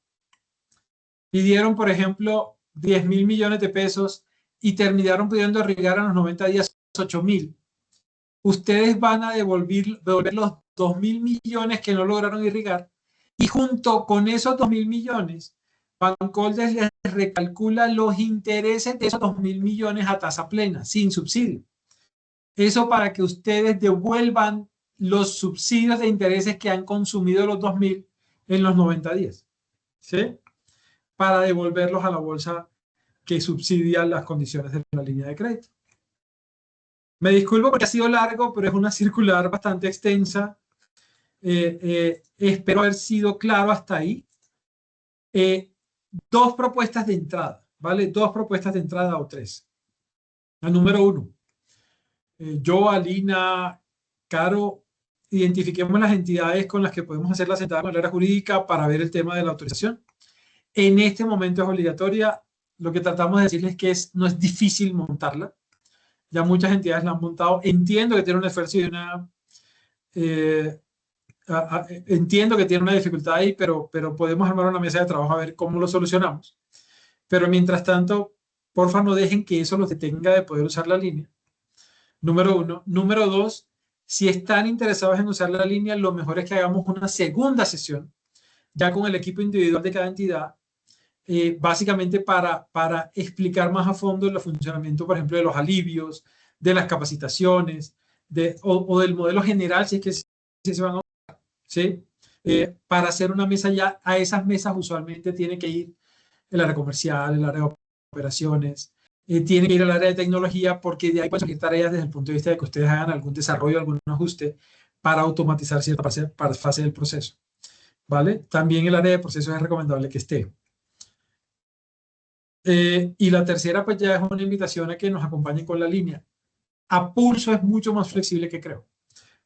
pidieron, por ejemplo, 10.000 millones de pesos y terminaron pudiendo irrigar a los 90 días 8.000. Ustedes van a devolver los 2.000 millones que no lograron irrigar y junto con esos 2.000 millones, Bancoldes les recalcula los intereses de esos 2.000 millones a tasa plena, sin subsidio. Eso para que ustedes devuelvan los subsidios de intereses que han consumido los 2.000 en los 90 días. ¿Sí? Para devolverlos a la bolsa que subsidia las condiciones de la línea de crédito. Me disculpo porque ha sido largo, pero es una circular bastante extensa. Espero haber sido claro hasta ahí. Dos propuestas de entrada, ¿vale? Dos propuestas de entrada o tres. La número uno. Yo, Alina, Caro, identifiquemos las entidades con las que podemos hacer la sentada de manera jurídica para ver el tema de la autorización. En este momento es obligatoria. Lo que tratamos de decirles es que no es difícil montarla. Ya muchas entidades la han montado. Entiendo que tiene un esfuerzo y una... entiendo que tiene una dificultad ahí, pero podemos armar una mesa de trabajo a ver cómo lo solucionamos. Pero mientras tanto, porfa, no dejen que eso los detenga de poder usar la línea. Número uno. Número dos, si están interesados en usar la línea, lo mejor es que hagamos una segunda sesión, ya con el equipo individual de cada entidad, básicamente para explicar más a fondo el funcionamiento, por ejemplo, de los alivios, de las capacitaciones, o del modelo general, si es que se van a usar, ¿sí? Para hacer una mesa ya, a esas mesas usualmente tiene que ir el área comercial, el área de operaciones, tiene que ir al área de tecnología, porque de ahí pueden salir tareas desde el punto de vista de que ustedes hagan algún desarrollo, algún ajuste para automatizar cierta fase del proceso, ¿vale? También el área de procesos es recomendable que esté. Y la tercera, pues ya es una invitación a que nos acompañen con la línea. A pulso es mucho más flexible que creo.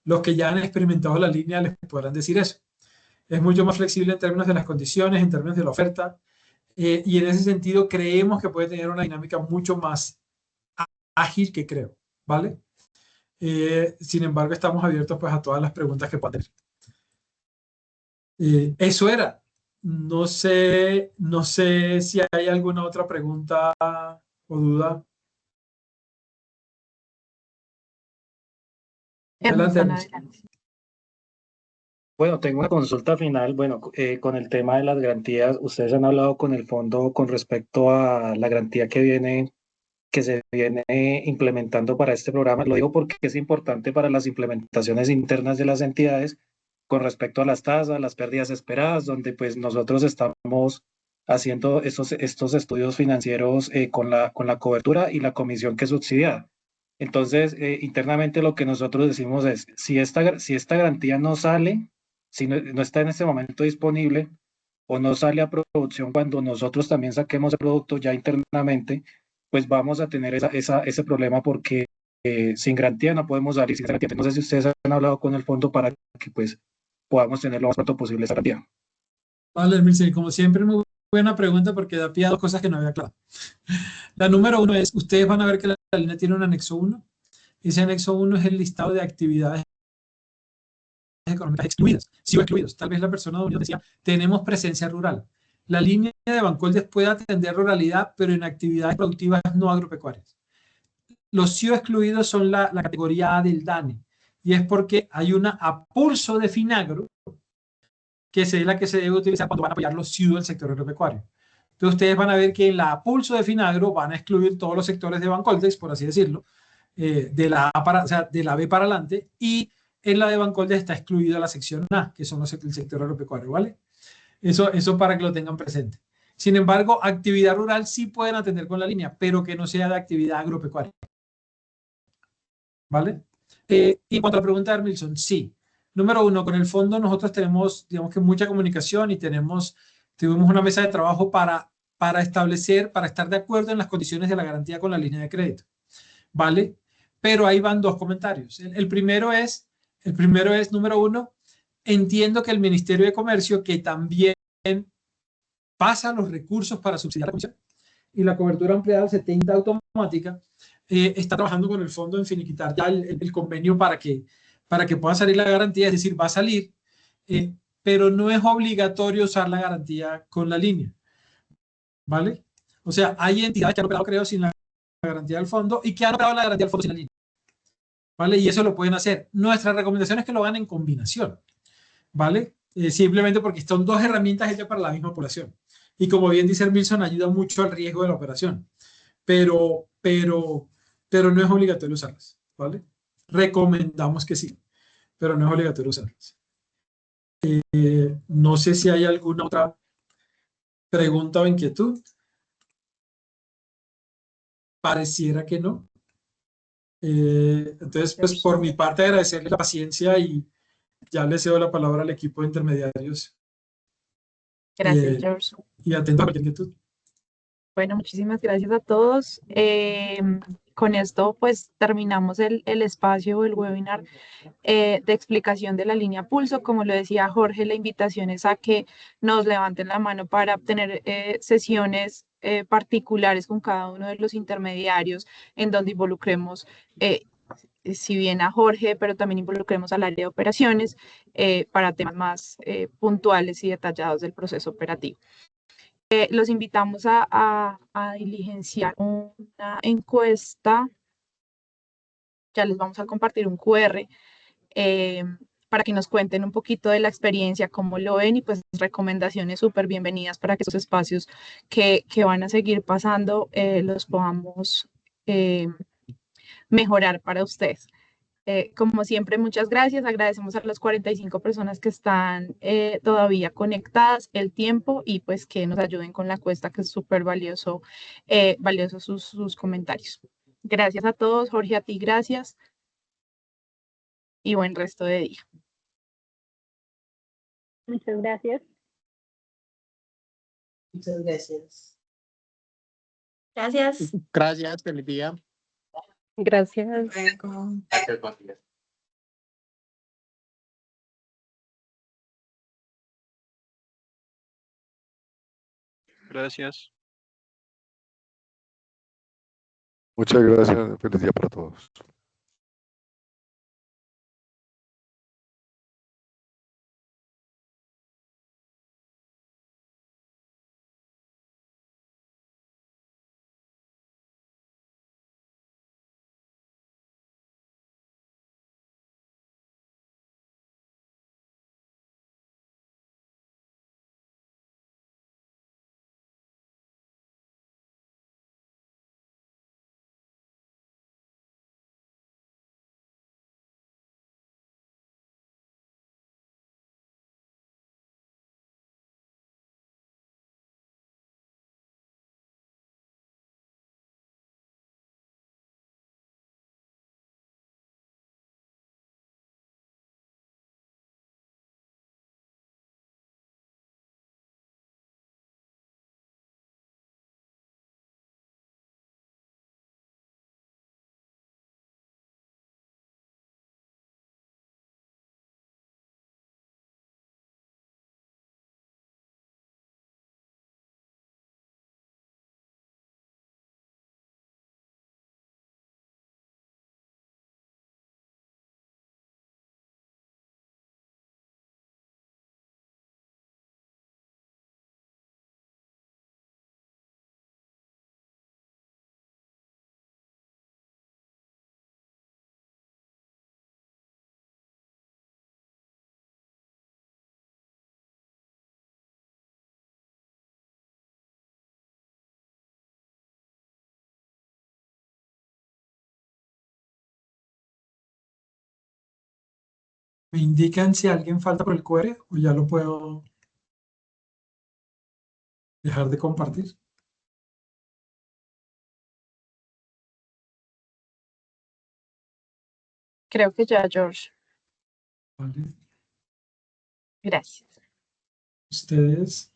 Los que ya han experimentado la línea les podrán decir eso. Es mucho más flexible en términos de las condiciones, en términos de la oferta, y en ese sentido creemos que puede tener una dinámica mucho más ágil que creo, ¿vale? Sin embargo, estamos abiertos pues a todas las preguntas que puedan tener. Eso era. No sé si hay alguna otra pregunta o duda. Adelante, adelante. Bueno, tengo una consulta final. Bueno, con el tema de las garantías, ustedes han hablado con el fondo con respecto a la garantía que se viene implementando para este programa. Lo digo porque es importante para las implementaciones internas de las entidades con respecto a las tasas, las pérdidas esperadas, donde pues nosotros estamos haciendo estos estudios financieros con la cobertura y la comisión que es subsidiada. Entonces, internamente lo que nosotros decimos es, si esta garantía no sale, si no está en este momento disponible o no sale a producción cuando nosotros también saquemos el producto ya internamente, pues vamos a tener ese problema porque sin garantía no podemos salir sin garantía. No sé si ustedes han hablado con el fondo para que pues podamos tener lo más pronto posible esa garantía. Vale, Mircea, como siempre, muy buena pregunta porque da pie a dos cosas que no había claro. La número uno es, ustedes van a ver que la línea tiene un anexo 1. Ese anexo 1 es el listado de actividades económicas excluidas, sí o excluidos. Tal vez la persona de Unión decía, tenemos presencia rural. La línea de Bancoldes puede atender ruralidad, pero en actividades productivas no agropecuarias. Los sí o excluidos son la categoría A del DANE, y es porque hay una a pulso de Finagro, que es la que se debe utilizar cuando van a apoyar los CIUD del sector agropecuario. Entonces ustedes van a ver que en la a pulso de Finagro van a excluir todos los sectores de Bancoldes, por así decirlo, de la B para adelante, y en la de Bancoldes está excluida la sección A, que son el sector agropecuario, ¿vale? Eso para que lo tengan presente. Sin embargo, actividad rural sí pueden atender con la línea, pero que no sea de actividad agropecuaria. ¿Vale? Y en cuanto a la pregunta de Armilson, sí. Número uno, con el fondo nosotros tenemos, digamos que mucha comunicación y tuvimos una mesa de trabajo para establecer, para estar de acuerdo en las condiciones de la garantía con la línea de crédito. ¿Vale? Pero ahí van dos comentarios. El primero es, número uno, entiendo que el Ministerio de Comercio, que también pasa los recursos para subsidiar la comisión y la cobertura ampliada al 70 automática, está trabajando con el fondo en finiquitar ya el convenio para que pueda salir la garantía, es decir, va a salir, pero no es obligatorio usar la garantía con la línea. ¿vale? O sea, hay entidades que han operado creo sin la garantía del fondo y que han operado la garantía del fondo sin la línea, ¿vale? Y eso lo pueden hacer. Nuestra recomendación es que lo hagan en combinación, ¿vale? Simplemente porque son dos herramientas hechas para la misma operación. Y como bien dice Milson, ayuda mucho al riesgo de la operación, pero no es obligatorio usarlas, ¿vale? Recomendamos que sí, pero no es obligatorio usarlas. No sé si hay alguna otra pregunta o inquietud. Pareciera que no. Entonces, pues por mi parte, agradecerle la paciencia y ya le cedo la palabra al equipo de intermediarios Gracias, George. y atento a cualquier inquietud. Bueno, muchísimas gracias a todos. Con esto, pues terminamos el espacio, el webinar de explicación de la línea Pulso. Como lo decía Jorge, la invitación es a que nos levanten la mano para tener sesiones particulares con cada uno de los intermediarios en donde involucremos, si bien a Jorge, pero también involucremos al área de operaciones para temas más puntuales y detallados del proceso operativo. Los invitamos a diligenciar una encuesta. Ya les vamos a compartir un QR para que nos cuenten un poquito de la experiencia, cómo lo ven y pues recomendaciones súper bienvenidas para que esos espacios que van a seguir pasando los podamos mejorar para ustedes. Como siempre, muchas gracias. Agradecemos a las 45 personas que están todavía conectadas, el tiempo y pues que nos ayuden con la encuesta, que es súper valioso, valioso sus comentarios. Gracias a todos. Jorge, a ti, gracias. Y buen resto de día. Muchas gracias. Muchas gracias. Gracias. Gracias, feliz día. Gracias. Gracias, buen día. Gracias. Muchas gracias. Feliz día para todos. ¿Me indican si alguien falta por el QR o ya lo puedo dejar de compartir? Creo que ya, George. Vale. Gracias. Ustedes.